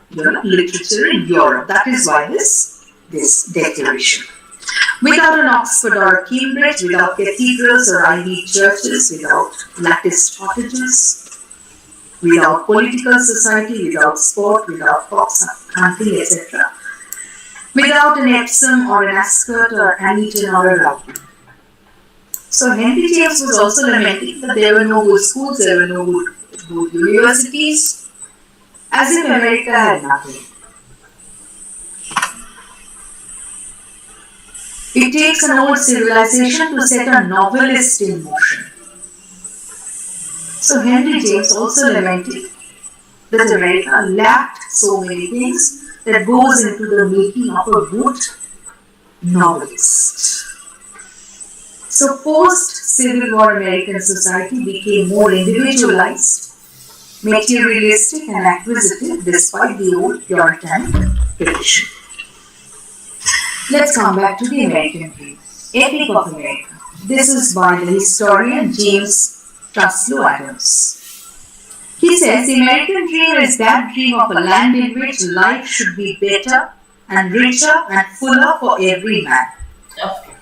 literature in Europe. That is why this declaration. Without an Oxford or a Cambridge, without cathedrals or ivy churches, without latticed cottages, without political society, without sport, without fox hunting, etc. Without an Epsom or an Ascot or an Eton or a Rugby. So Henry James was also lamenting that there were no good schools, there were no good universities, as if America had nothing. It takes an old civilization to set a novelist in motion. So Henry James also lamented that America lacked so many things that goes into the making of a good novelist. So post-Civil War American society became more individualized, materialistic and acquisitive despite the old Puritanic tradition. Let's come back to the American dream. Epic of America. This is by the historian James Truslow Adams. He says the American dream is that dream of a land in which life should be better and richer and fuller for every man.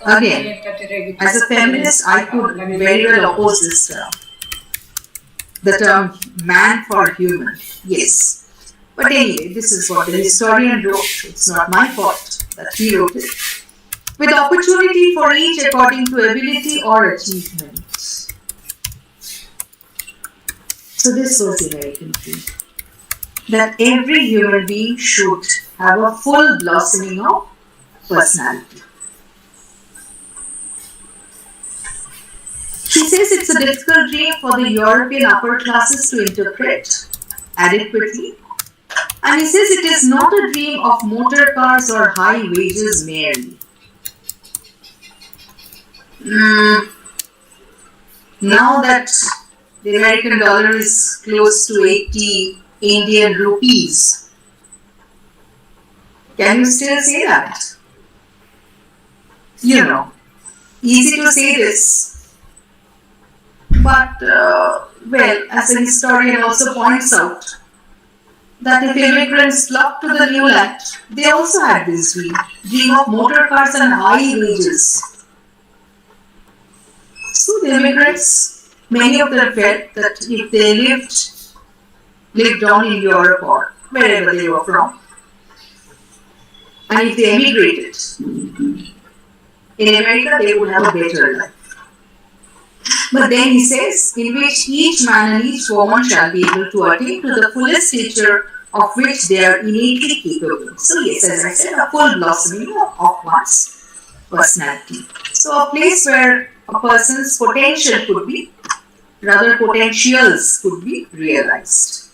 Again, as a feminist, I could very well oppose this term. The term man for human. Yes. But anyway, this is what the historian wrote. It's not my fault that he wrote it. With opportunity for each according to ability or achievement. So this was the American dream. That every human being should have a full blossoming of personality. He says it's a difficult dream for the European upper classes to interpret adequately. And he says it is not a dream of motor cars or high wages merely. Now that the American dollar is close to 80 Indian rupees, can you still say that? Easy to say this. But, well, as a historian also points out, that if immigrants flocked to the new land, they also had this dream of motor cars and high wages. So the immigrants, many of them felt that if they lived on in Europe or wherever they were from, and if they emigrated in America, they would have a better life. But then he says, in which each man and each woman shall be able to attain to the fullest nature of which they are innately capable. So yes, as I said, a full blossoming of one's personality. So a place where a person's potential could be, rather potentials could be realized.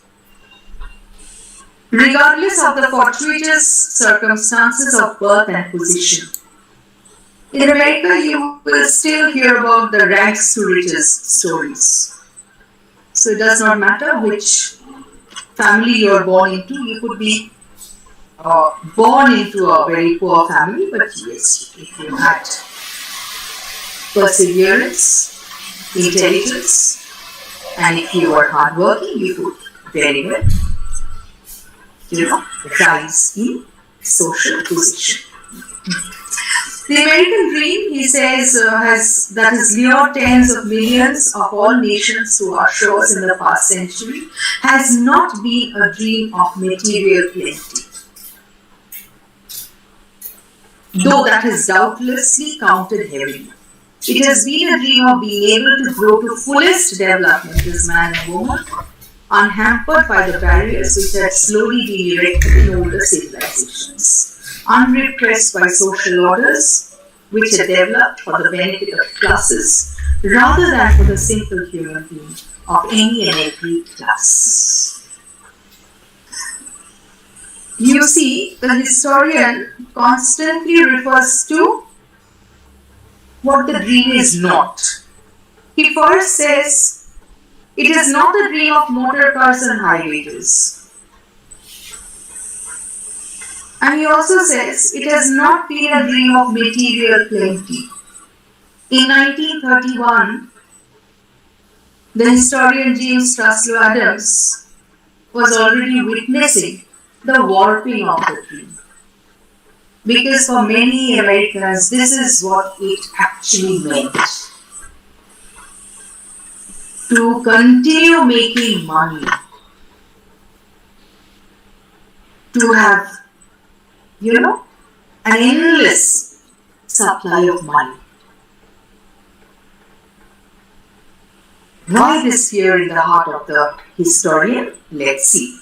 Regardless of the fortuitous circumstances of birth and position. In America, you will still hear about the rags to riches stories. So it does not matter which family you are born into. You could be born into a very poor family, but yes, if you had perseverance, intelligence, and if you were hardworking, you could very well, rise in social position. The American dream, he says, has lured tens of millions of all nations to our shores in the past century, has not been a dream of material plenty. though that has doubtlessly counted heavily. It has been a dream of being able to grow to fullest development as man and woman, unhampered by the barriers which had slowly been erected in older civilizations, unrepressed by social orders which had developed for the benefit of classes rather than for the simple human being of any and every class. You see, the historian constantly refers to what the dream is not. He first says, it is not a dream of motor cars and highways. And he also says, it has not been a dream of material plenty. In 1931, the historian James Truslow Adams was already witnessing the warping of the dream. Because for many Americans, this is what it actually meant. To continue making money, to have, an endless supply of money. Why this fear in the heart of the historian? Let's see.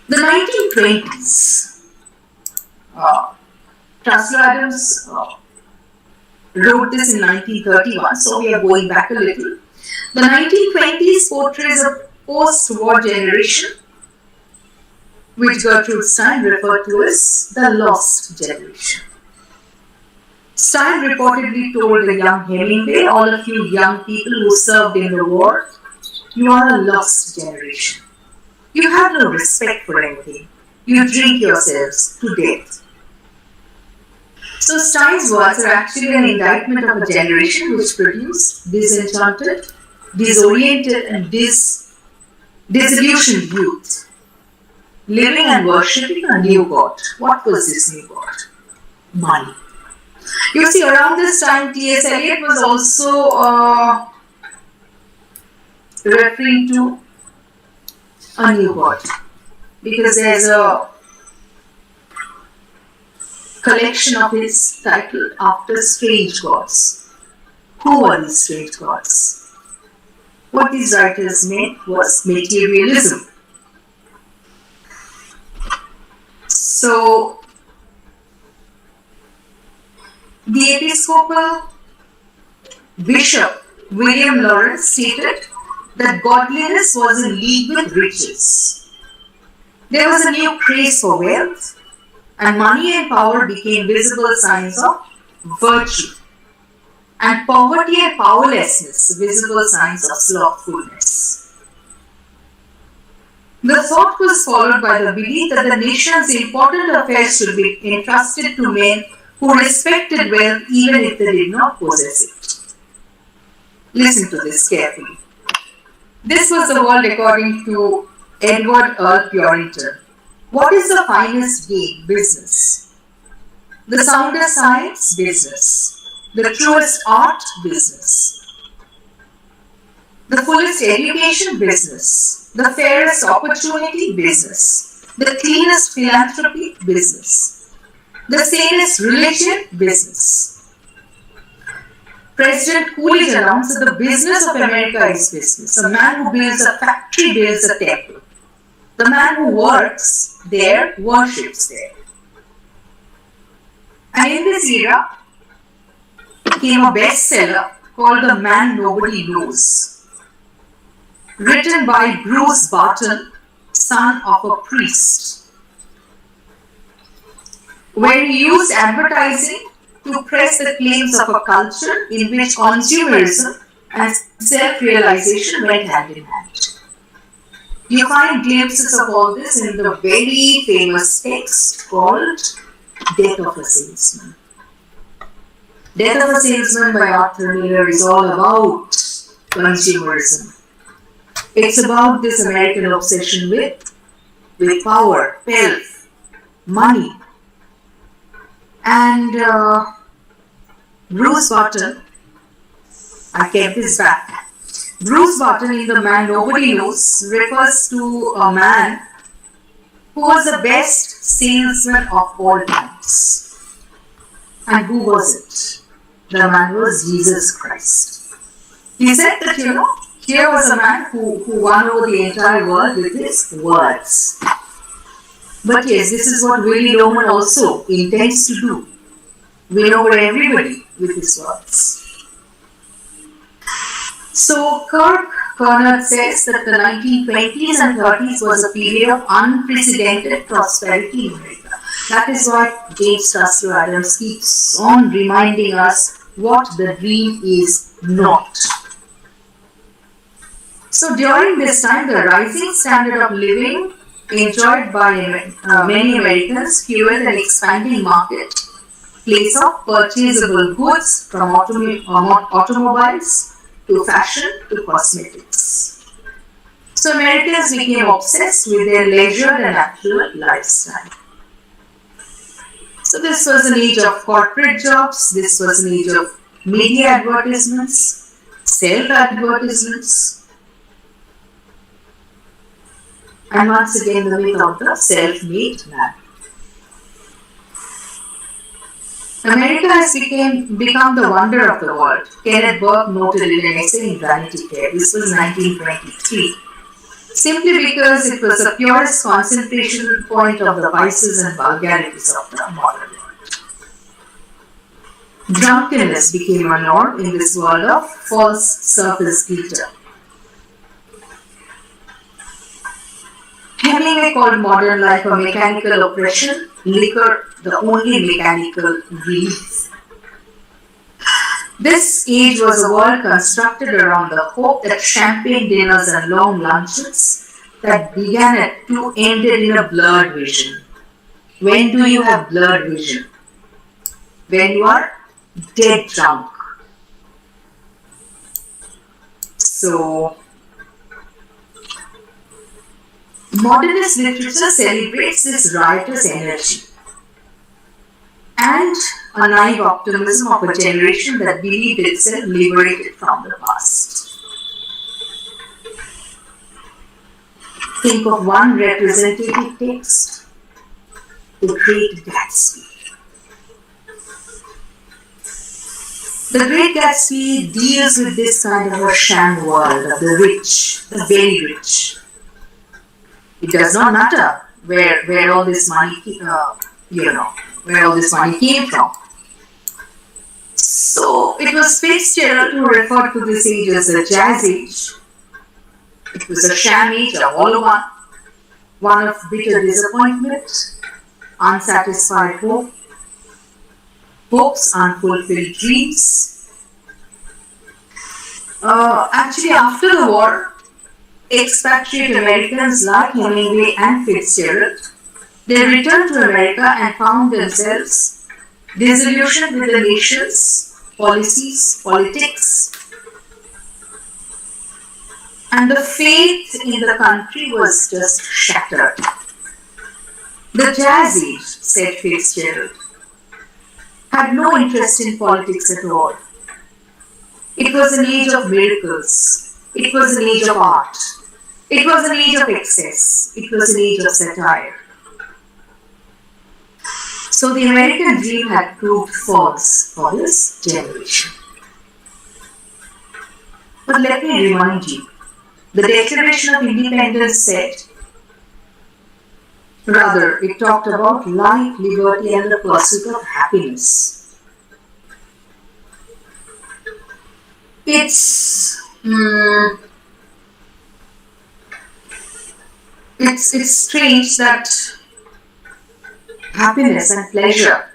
The 1920s, Truslow Adams wrote this in 1931, so we are going back a little. The 1920s portrays a post-war generation which Gertrude Stein referred to as the lost generation. Stein reportedly told a young Hemingway, all of you young people who served in the war, you are a lost generation. You have no respect for anything. You drink yourselves to death. So Stein's words are actually an indictment of a generation which produced disenchanted, disoriented and disillusioned youth, living and worshipping a new God. What was this new God? Money. You see, around this time, T.S. Eliot was also referring to a new God, because there's a collection of his titled After Strange Gods. Who are these strange gods? What these writers meant was materialism. So, the Episcopal Bishop William Lawrence stated that godliness was in league with riches. There was a new craze for wealth, and money and power became visible signs of virtue, and poverty and powerlessness visible signs of slothfulness. The thought was followed by the belief that the nation's important affairs should be entrusted to men who respected wealth even if they did not possess it. Listen to this carefully. This was the world according to Edward Earl Purinton. What is the finest game? Business. The soundest science? Business. The truest art? Business. The fullest education? Business. The fairest opportunity? Business. The cleanest philanthropy? Business. The sanest religion? Business. President Coolidge announced that the business of America is business. A man who builds a factory builds a temple. The man who works there worships there. And in this era came a bestseller called The Man Nobody Knows, written by Bruce Barton, son of a priest, where he used advertising to press the claims of a culture in which consumerism and self-realization went hand in hand. You find glimpses of all this in the very famous text called Death of a Salesman. Death of a Salesman by Arthur Miller is all about consumerism. It's about this American obsession with power, wealth, money. And Bruce Barton, I kept this back. Bruce Barton in The Man Nobody Knows refers to a man who was the best salesman of all times. And who was it? The man was Jesus Christ. He said that, here was a man who won over the entire world with his words. But yes, this is what Willie Loman also intends to do. Win over everybody with his words. So Kirk Kernert says that the 1920s and 30s was a period of unprecedented prosperity in America. That is why James Russell Adams keeps on reminding us what the dream is not. So during this time, the rising standard of living enjoyed by many Americans fueled an expanding marketplace of purchasable goods from automobiles to fashion to cosmetics. So Americans became obsessed with their leisure and affluent lifestyle. So this was an age of corporate jobs, this was an age of media advertisements, self-advertisements, and once again the myth of the self-made man. America has become the wonder of the world. Kenneth Burke noted in an essay in Vanity Fair. This was 1923. Simply because it was the purest concentration point of the vices and vulgarities of the modern world. Drunkenness became a norm in this world of false surface glitter. Hemingway called modern life a mechanical oppression, liquor the only mechanical relief. This age was a world constructed around the hope that champagne dinners and long lunches that began at 2 ended in a blurred vision. When do you have blurred vision? When you are dead drunk. So, modernist literature celebrates this riotous energy and a naive optimism of a generation that believed itself liberated from the past. Think of one representative text, The Great Gatsby. The Great Gatsby deals with this kind of a sham world of the rich, the very rich. It does not matter where all this money, where all this money came from. So it was Fitzgerald who referred to this age as the Jazz Age. It was a sham age, a hollow one of bitter disappointment, unsatisfied hopes, unfulfilled dreams. Actually, after the war, expatriate Americans like Hemingway and Fitzgerald, they returned to America and found themselves disillusioned with the nation's policies, politics, and the faith in the country was just shattered. The Jazz Age, said Fitzgerald, had no interest in politics at all. It was an age of miracles. It was an age of art. It was an age of excess. It was an age of satire. So the American dream had proved false for this generation. But let me remind you, the Declaration of Independence said, rather, it talked about life, liberty, and the pursuit of happiness. It's strange that happiness and pleasure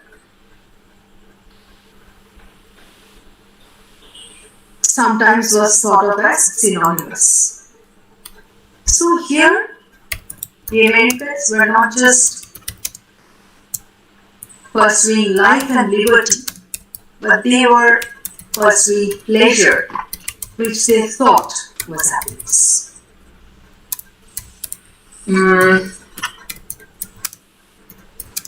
sometimes was thought of as synonymous. So here, the Americans were not just pursuing life and liberty, but they were pursuing pleasure, which they thought was happiness.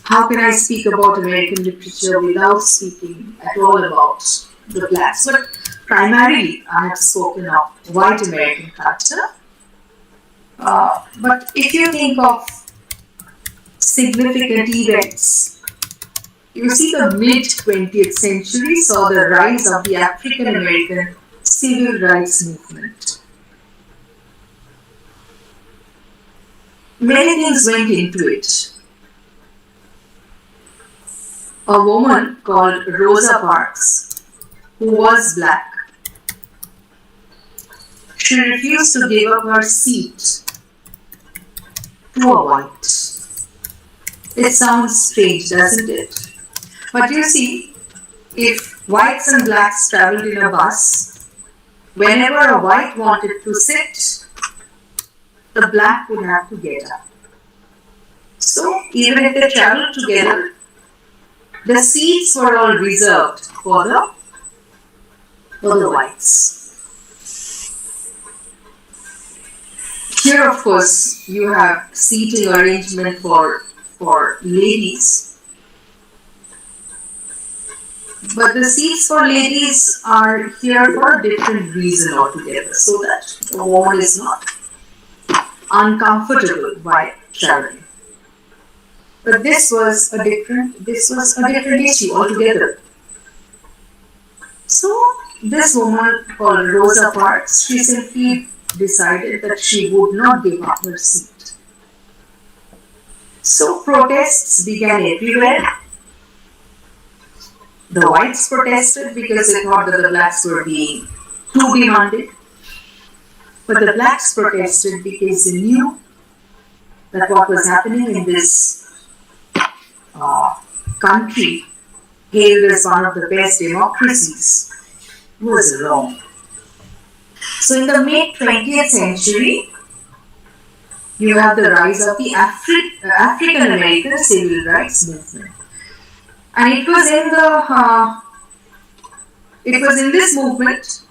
How can I speak about American literature without speaking at all about the blacks? But primarily, I have spoken of white American culture. But if you think of significant events You see, the mid 20th century saw the rise of the African American civil rights movement. Many things went into it. A woman called Rosa Parks, who was black, she refused to give up her seat to a white. It sounds strange, doesn't it? But you see, if whites and blacks traveled in a bus, whenever a white wanted to sit, the black would have to get up. So, even if they traveled together, the seats were all reserved for the whites. Here, of course, you have seating arrangement for ladies. But the seats for ladies are here for a different reason altogether, so that the woman is not uncomfortable while traveling. But this was a different issue altogether. So this woman called Rosa Parks, she simply decided that she would not give up her seat. So protests began everywhere. The whites protested because they thought that the blacks were being too demanding. But the blacks protested because they knew that what was happening in this country, hailed as one of the best democracies, was wrong. So in the mid 20th century, you have the rise of the African American civil rights movement. And it was in this movement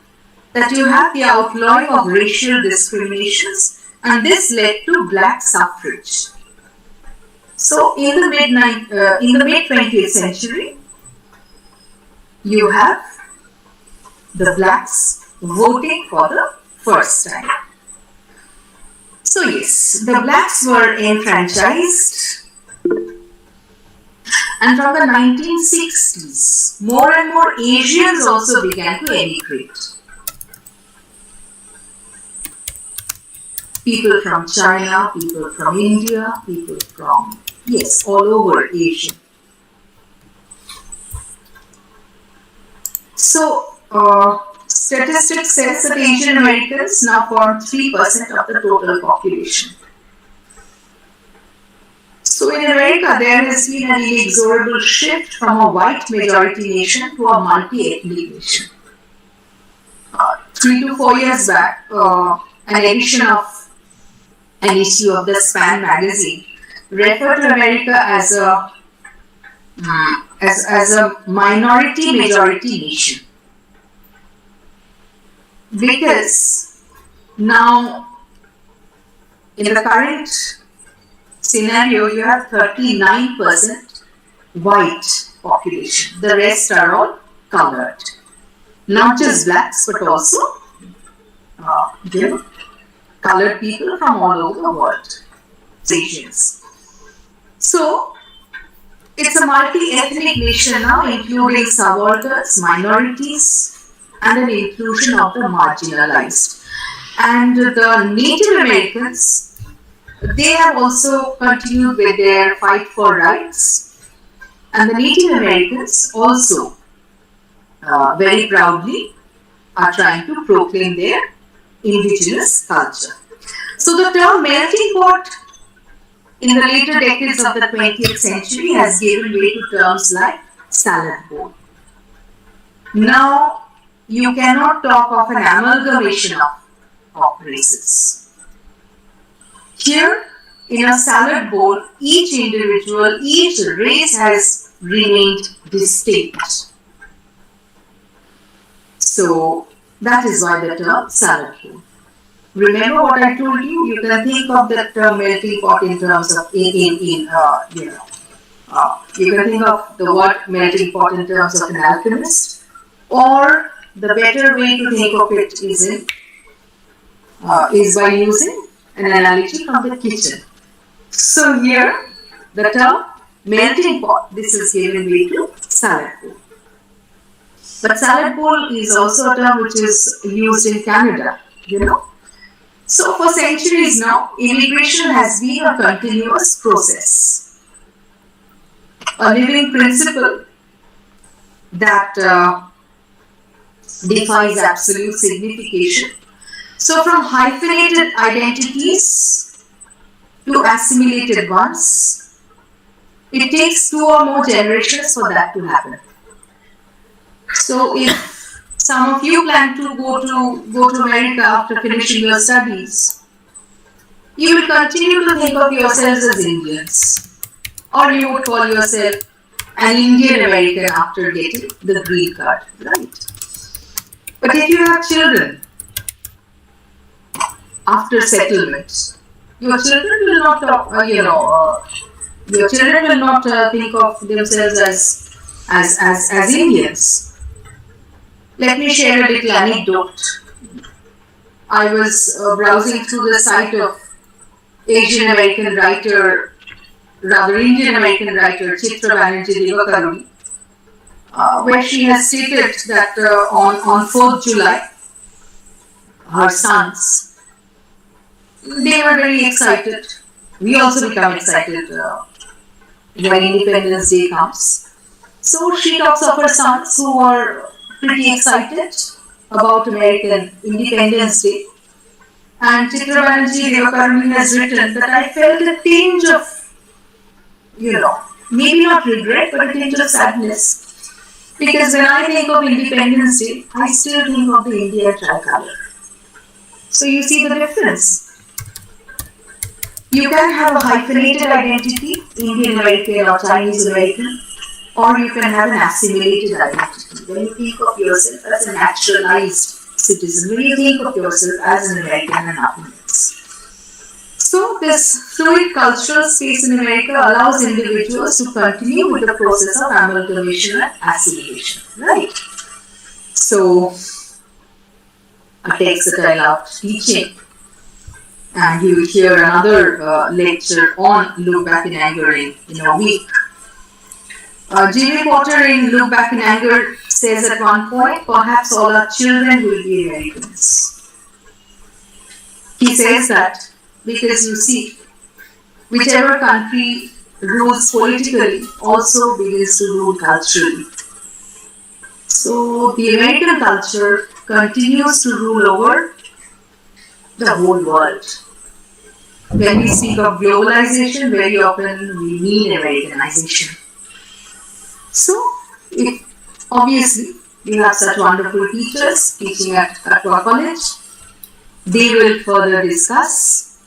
that you have the outlawing of racial discriminations, and this led to black suffrage. So in the mid 20th century, you have the blacks voting for the first time. So yes, the blacks were enfranchised, and from the 1960s, more and more Asians also began to emigrate. People from China, people from India, people from, yes, all over Asia. So, statistics says that Asian Americans now form 3% of the total population. So in America, there has been an inexorable shift from a white majority nation to a multi-ethnic nation. 3 to 4 years back, an edition of an issue of the Span magazine referred to America as a minority-majority nation. Because now, in the current scenario, you have 39% white population. The rest are all colored. Not just blacks, but also colored people from all over the world. Asians. So, it's a multi-ethnic nation now, including subalterns, minorities, and an inclusion of the marginalized. And the Native Americans, they have also continued with their fight for rights. And the Native Americans also very proudly are trying to proclaim their indigenous culture. So the term melting pot in the later decades of the 20th century has given way to terms like salad bowl. Now, you cannot talk of an amalgamation of races. Here, in a salad bowl, each individual, each race has remained distinct. So, that is why the term salad bowl. Remember what I told you? You can think of that term melting pot in terms of you can think of the word melting pot in terms of an alchemist, or the better way to think of it is by using an analogy from the kitchen. So here, the term melting pot, this has given way to salad bowl. But salad bowl is also a term which is used in Canada, you know. So for centuries now, immigration has been a continuous process, a living principle that defies absolute signification. So from hyphenated identities to assimilated ones, it takes 2 or more generations for that to happen. So if some of you plan to go to America after finishing your studies, you will continue to think of yourselves as Indians, or you would call yourself an Indian American after getting the green card, right? But if you have children after settlement, your children will not, your children will not think of themselves as Indians. Let me share a little anecdote. I was browsing through the site of Asian American writer, rather Indian American writer Chitra Banerjee Devakaruni, where she has stated that on 4th July, her sons, they were very excited. We also become excited when Independence Day comes. So she talks of her sons who are pretty excited about American Independence Day. And Chitra Banerjee Devakaruni has written that I felt a tinge of, maybe not regret, but a tinge of sadness. Because when I think of Independence Day, I still think of the India tricolor. So you see the difference. You can have a hyphenated identity, Indian American or Chinese American, or you can have an assimilated identity. When you think of yourself as a naturalized citizen, when you think of yourself as an American and nothing else. So this fluid cultural space in America allows individuals to continue with the process of amalgamation and assimilation, right? So a text that I loved teaching, and you will hear another lecture on Look Back in Anger in a week. Jimmy Potter in Look Back in Anger says at one point, perhaps all our children will be Americans. He says that because you see, whichever country rules politically also begins to rule culturally. So the American culture continues to rule over the whole world. When we speak of globalization, very often we mean Americanization. So, obviously, you have such wonderful teachers teaching at our college. They will further discuss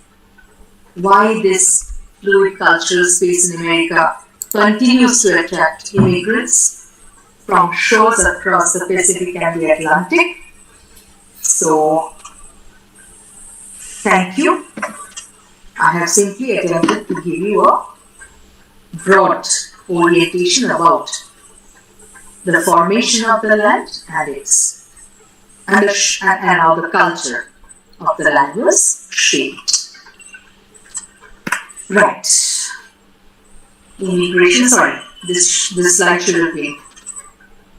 why this fluid cultural space in America continues to attract immigrants from shores across the Pacific and the Atlantic. So, thank you. I have simply attempted to give you a broad orientation about the formation of the land and how the culture of the land was shaped. Right. Immigration, sorry, this slide should have been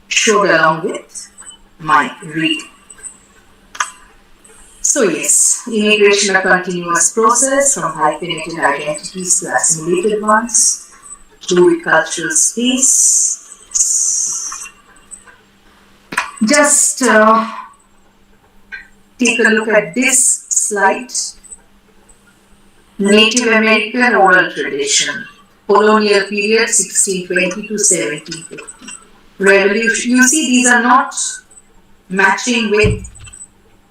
showed along with my reading. So yes, immigration a continuous process from hyphenated identities to assimilated ones, fluid cultural space. Just take a look at this slide. Native American oral tradition, colonial period 1620 to 1750. Revolution. You see, these are not matching with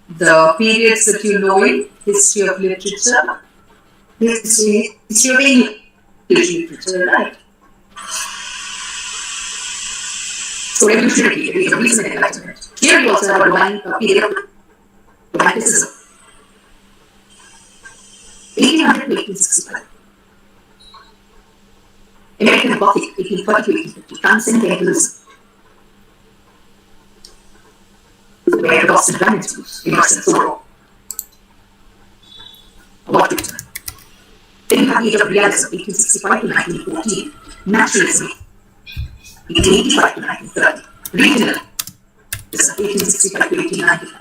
the periods that you know in history of literature, history of English literature, right? So revolutionary period, the recent enlightenment. Here we also have a period of romanticism. 1800 to 1865. American Gothic, 1840 to 1850. Transcendentalism. Where Boston Dragons, Emerson, Thoreau. What Then you have age of realism, 1865 to 1914, naturalism, 1885 to 1930, regionalism, 1865 to 1890,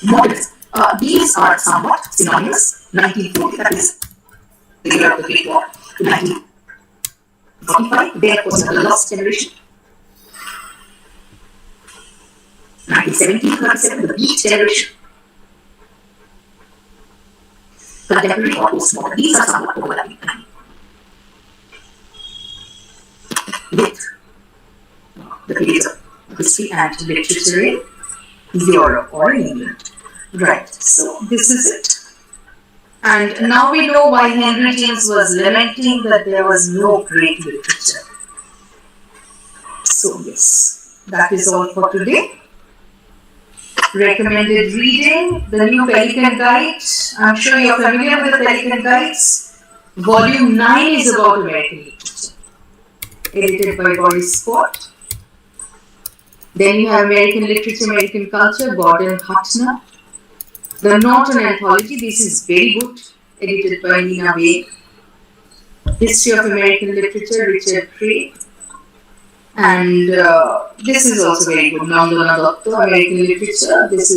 modernism. These are somewhat synonymous. 1940, that is the year of the Great War, to 1945, there was the lost generation. 1970 to 1937, the beat generation. Contemporary or postmodern. These are somewhat overlapping with the periods of history and literature in Europe or in England. Right, so this is it. And now we know why Henry James was lamenting that there was no great literature. So yes, that is all for today. Recommended reading, the new Pelican Guide. I'm sure you're familiar with the Pelican Guides. Volume 9 is about American literature, edited by Boris Scott. Then you have American Literature, American Culture, Gordon Huttner. The Norton Anthology, this is very good, edited by Nina Wade. History of American Literature, Richard Craig. And this is also very good, Nandana Datta, American Literature. This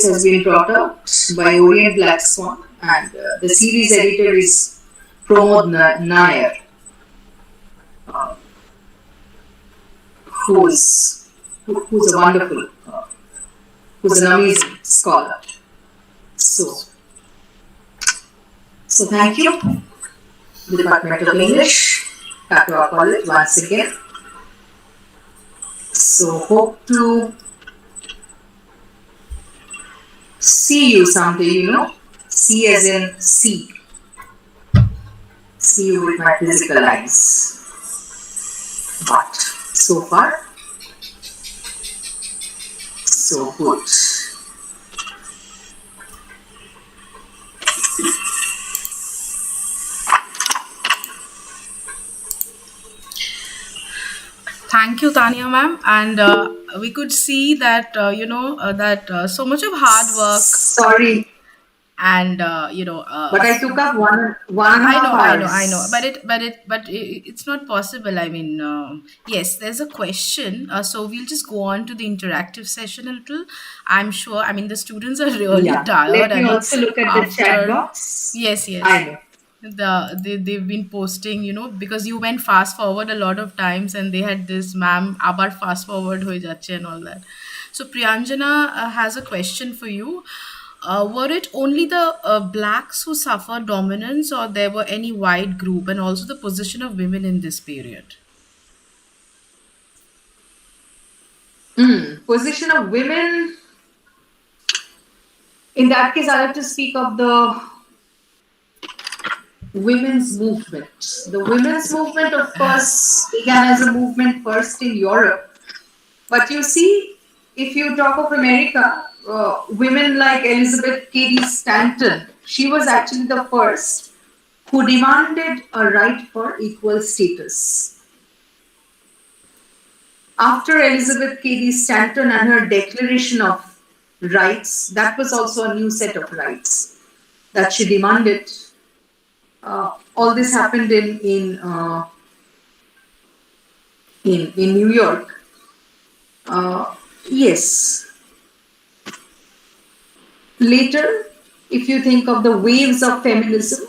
has been brought out by Orient Black Swan, and the series editor is Pramod Nair, who's a wonderful, who's an amazing scholar. So thank you, Department of English, Kakua College, once again. So hope to see you someday, see as in see. See you with my physical eyes. But so far, so good. Thank you, Tanya ma'am. And we could see that, that so much of hard work Sorry, and, but I took up one and a I half know, I know, I hours. know, but it's not possible. I mean, yes, there's a question. So we'll just go on to the interactive session a little. I'm sure. I mean, the students are really Yeah. tired. Let I me mean, also look at the chat after box. yes, yes, I know. they've been posting. Because you went fast forward a lot of times, and they had this ma'am abar fast forward hoye jache and all that. So Priyanjana has a question for you. Were it only the blacks who suffered dominance, or there were any white group, and also the position of women in this period? Position of women. In that case, I have to speak of the women's movement. The women's movement, of course, began as a movement first in Europe. But you see, if you talk of America, women like Elizabeth Cady Stanton, she was actually the first who demanded a right for equal status. After Elizabeth Cady Stanton and her Declaration of Rights, that was also a new set of rights that she demanded. All this happened in New York. Yes. Later, if you think of the waves of feminism,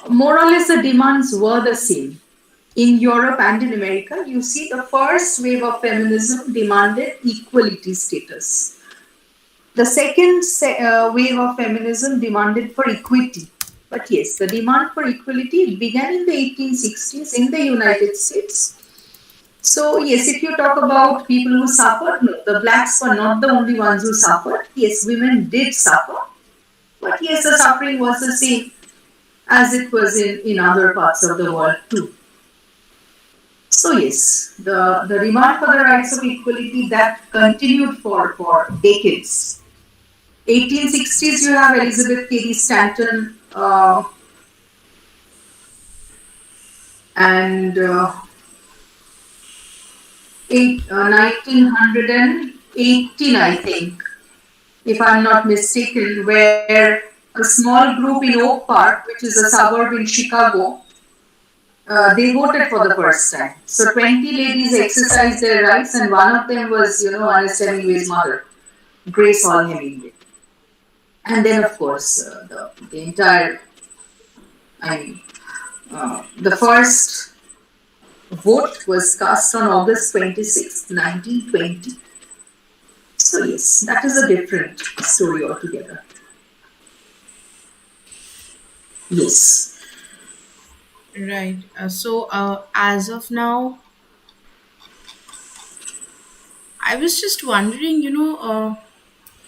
more or less the demands were the same. In Europe and in America, you see the first wave of feminism demanded equality status. The second wave of feminism demanded for equity. But yes, the demand for equality began in the 1860s in the United States. So yes, if you talk about people who suffered, no, the blacks were not the only ones who suffered. Yes, women did suffer. But yes, the suffering was the same as it was in other parts of the world too. So yes, the demand for the rights of equality that continued for decades. 1860s, you have Elizabeth Cady Stanton and 1918, I think. if I'm not mistaken, where a small group in Oak Park, which is a suburb in Chicago, they voted for the first time. So 20 ladies exercised their rights, and one of them was, Ernest Hemingway's mother, Grace Hall Hemingway. And then, of course, the entire, I mean, the first vote was cast on August 26th, 1920. So, yes, that is a different story altogether. Yes. Right. As of now, I was just wondering,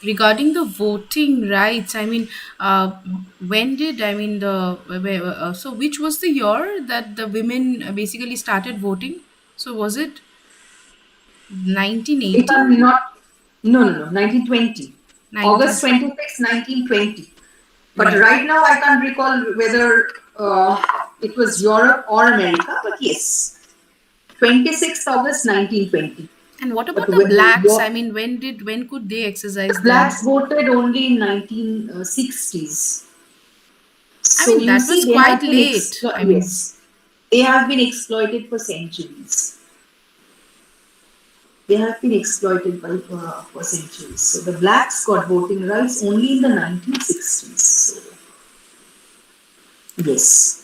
regarding the voting rights. I mean, when did I mean so which was the year that the women basically started voting? So was it If 1980? I'm not, no, 1920. 19. August 26, 1920. But Right. right now, I can't recall whether it was Europe or America, but yes, 26th August 1920. And what But about the when blacks? I mean, when could they the exercise their? blacks voted only in 1960s. I So mean, you that see, was they quite have been late. I mean, yes, they have been exploited for centuries. They have been exploited for centuries. So the blacks got voting rights only in the 1960s. So yes.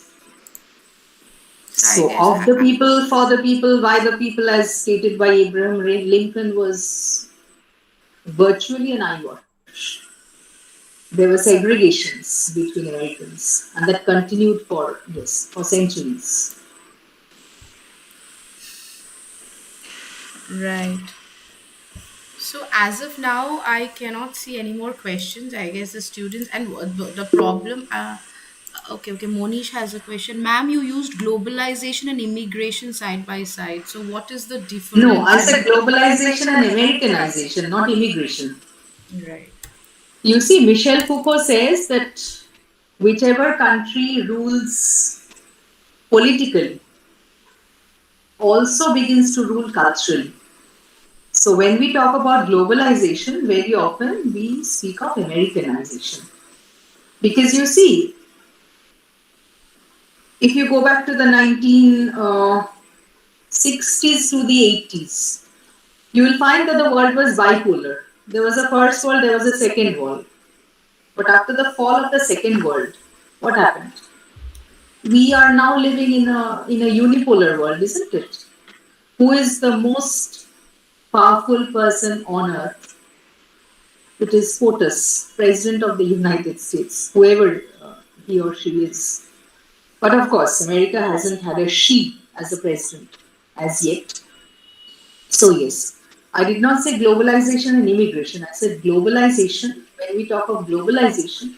so I So, guess of the people, for the people, by the people, as stated by Abraham Lincoln, was virtually an eyewash. There were segregations between Americans, and that continued for yes, for centuries. right. So as of now, I cannot see any more questions. I guess the students and the problem. Okay, okay. Monish has a question. Ma'am, you used globalization and immigration side by side. So what is the No, difference? I said globalization and Americanization, not immigration. Right. You see, Michel Foucault says that whichever country rules politically also begins to rule culturally. So when we talk about globalization, very often we speak of Americanization. Because you see, if you go back to the 1960s to the 80s, you will find that the world was bipolar. There was a first world, there was a second world. But after the fall of the second world, what happened? We are now living in a unipolar world, isn't it? Who is the most powerful person on earth? It is POTUS, President of the United States, whoever he or she is. But of course, America hasn't had a she as a president as yet. So, yes, I did not say globalization and immigration. I said globalization. When we talk of globalization,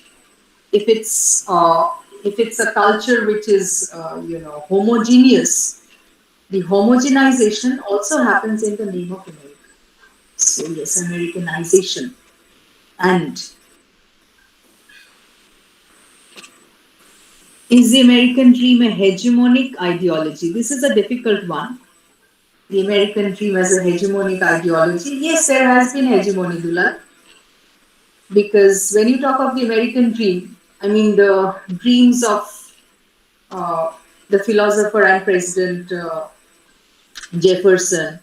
if it's a culture which is homogeneous, the homogenization also happens in the name of America. So yes, Americanization. And is the American dream a hegemonic ideology? This is a difficult one. The American dream as a hegemonic ideology. Yes, there has been hegemony, Dulal, because when you talk of the American dream, I mean the dreams of uh, the philosopher and president Jefferson,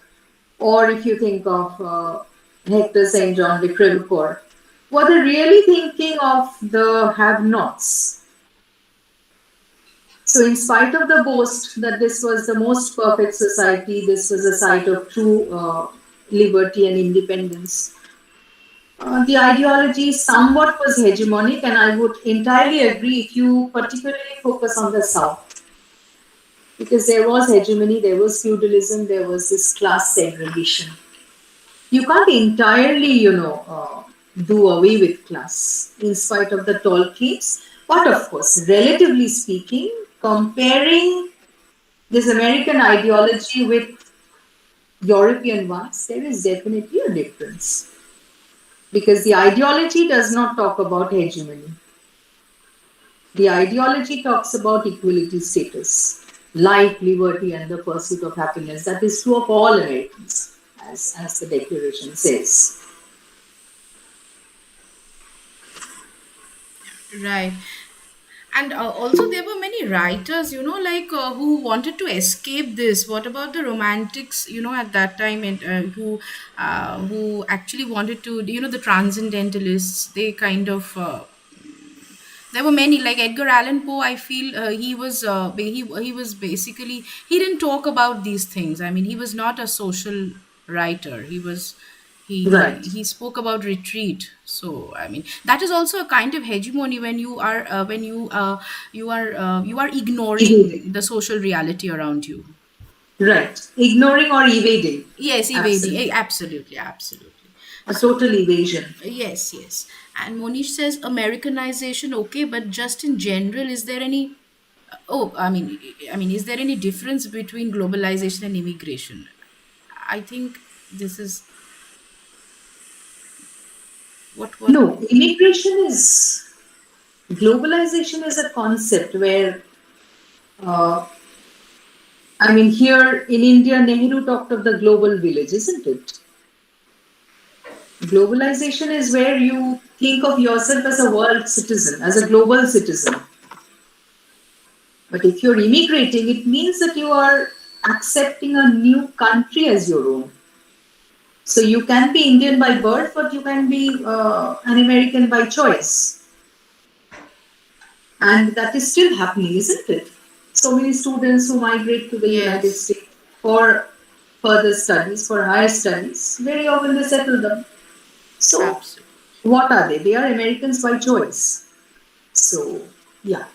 or if you think of Hector St. John de Crevecoeur, were they really thinking of the have-nots? So, in spite of the boast that this was the most perfect society, this was a site of true liberty and independence, the ideology somewhat was hegemonic, and I would entirely agree if you particularly focus on the South. Because there was hegemony, there was feudalism, there was this class segregation. You can't entirely, do away with class in spite of the tall claims. But of course, relatively speaking, comparing this American ideology with European ones, there is definitely a difference. Because the ideology does not talk about hegemony. The ideology talks about equality status, life, liberty, and the pursuit of happiness. That is true of all Americans, as the Declaration says. Right. And also, there were many writers, like who wanted to escape this. What about the romantics, at that time, and who actually wanted to, the transcendentalists? They kind of there were many, like Edgar Allan Poe. I feel he was basically, he didn't talk about these things. I mean, he was not a social writer. Right. He spoke about retreat. So I mean, that is also a kind of hegemony when you are ignoring Evading. the social reality around you. Right. Ignoring or evading. Yes, evading. Absolutely. Absolutely, absolutely. A So total evasion. yes, yes. And Monish says Americanization, okay, but just in general, is there any? Oh, is there any difference between globalization and immigration? I think this is what. No, immigration is globalization is a concept where, uh, I mean, here in India, Nehru talked of the global village, isn't it? Globalization is where you think of yourself as a world citizen, as a global citizen. But if you're immigrating, it means that you are accepting a new country as your own. So you can be Indian by birth, but you can be an American by choice. And that is still happening, isn't it? So many students who migrate to the United Yes, States for further studies, for higher studies, very often they settle them. So, absolutely. what are they? They are Americans by choice. So, yeah.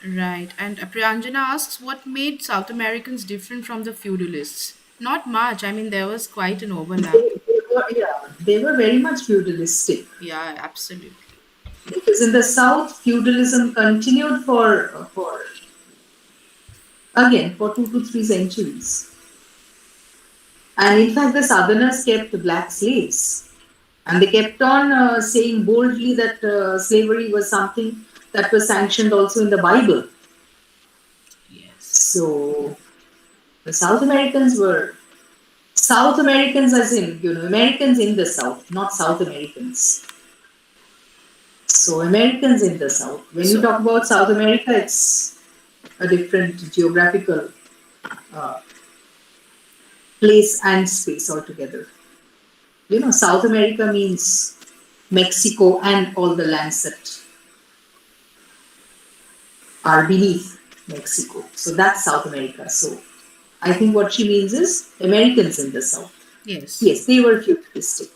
Right. And Priyanjana asks, what made South Americans different from the feudalists? Not much. I mean, there was quite an overlap. They were very much feudalistic. Yeah, absolutely. Because in the South, feudalism continued for again, for 2 to 3 centuries. And in fact, the Southerners kept black slaves. And they kept on saying boldly that slavery was something that was sanctioned also in the Bible. Yes. So the South Americans, as in, Americans in the South, not South Americans. So Americans in the South. When you So, talk about South America, it's a different geographical uh, place and space altogether. South America means Mexico and all the lands that are beneath Mexico. So that's South America. So I think what she means is Americans in the South. yes. Yes, they were feudalistic.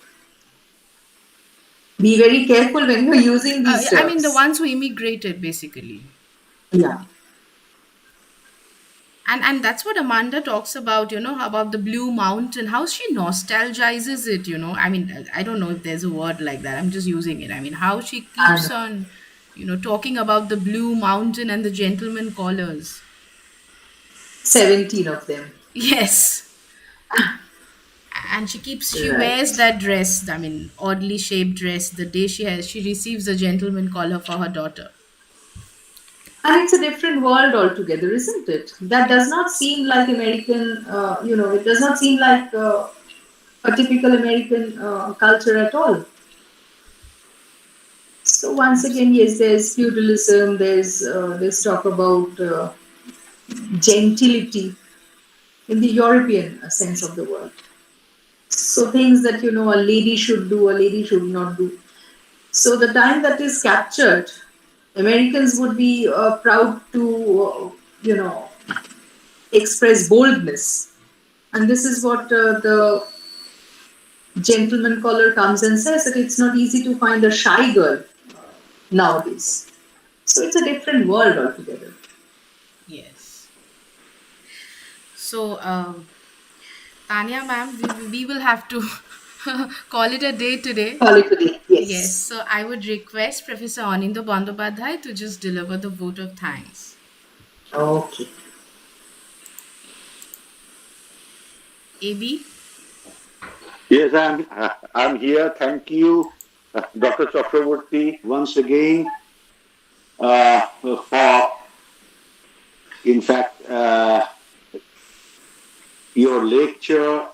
Be very careful when you're using these I mean, the terms. ones who immigrated, basically. Yeah. And that's what Amanda talks about, about the Blue Mountain, how she nostalgizes it, I mean, I don't know if there's a word like that, I'm just using it. I mean, how she keeps And on, talking about the Blue Mountain and the gentleman callers. 17 of them. Yes. And she wears Right. that dress, I mean, oddly shaped dress, the day she receives a gentleman caller for her daughter. And it's a different world altogether, isn't it? That does not seem like American, it does not seem like a typical American culture at all. So once again, Absolutely. yes, there's feudalism. There's talk about gentility in the European sense of the word. So things that a lady should do, a lady should not do. So the time that is captured, Americans would be proud to express boldness, and this is what the gentleman caller comes and says that it's not easy to find a shy girl nowadays. So it's a different world altogether. Yes. So, Tanya, ma'am, we will have to call it a day today. Call it a day. Yes, Yes. so I would request Professor Anindo Bandyopadhyay to just deliver the vote of thanks. Okay. AB? Yes, I'm here. Thank you, Dr. Chakraborty, once again for, in fact, your lecture.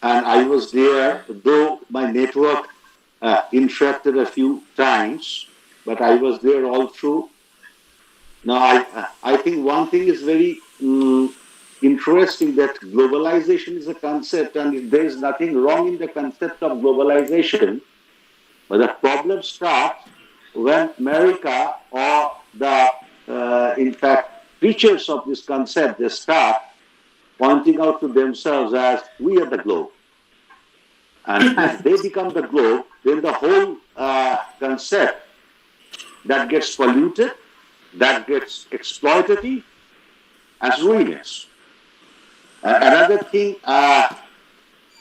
And I was there, though my network interrupted a few times, but I was there all through. Now, I think one thing is very interesting, that globalization is a concept, and there is nothing wrong in the concept of globalization. But the problem starts when America or the, in fact, creatures of this concept, they start pointing out to themselves as we are the globe. And if they become the globe, then the whole concept that gets polluted, that gets exploitative, as ruinous. Another thing, I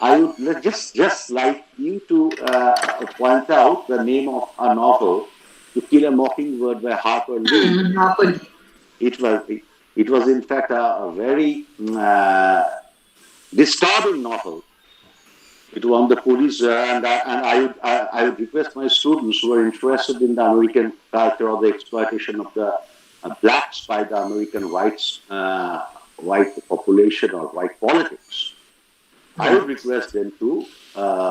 would just like you to point out the name of a novel, To Kill a Mockingbird by Harper Lee. Harper. It was it was in fact a very disturbing novel. It won the Pulitzer, and I would request my students who are interested in the American culture or the exploitation of the blacks by the American white population or white politics. I would request them to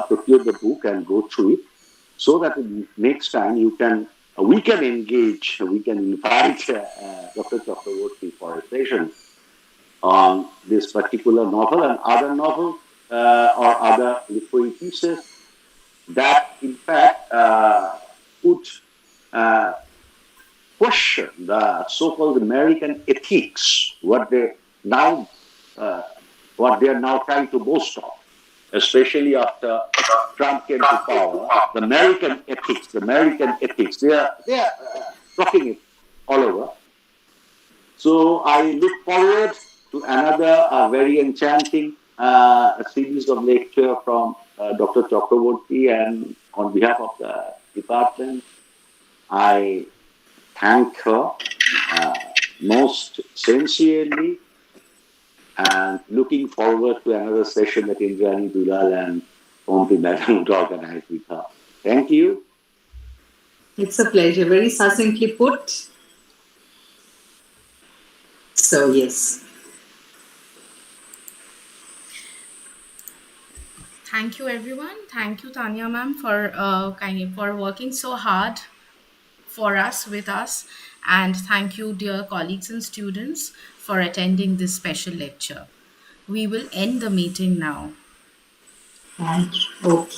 procure the book and go through it, so that next time we can engage, we can invite Dr. Chakraborty for a session on this particular novel and other novel or other literary pieces that, in fact, would uh, question the so-called American ethics, now, uh, what they are now trying to boast of, especially after Trump came to power. The American ethics, they are talking it all over. So I look forward to another very enchanting series of lecture from Dr. Chakraborty, and on behalf of the department, I thank her most sincerely, and looking forward to another session that Indrani Dulal and Pompi Madam would organize with her. Thank you. It's a pleasure. Very succinctly put. So, yes. Thank you, everyone. Thank you, Tanya ma'am, for working so hard for us with us, and thank you, dear colleagues and students, for attending this special lecture. We will end the meeting now. Thank you. Okay.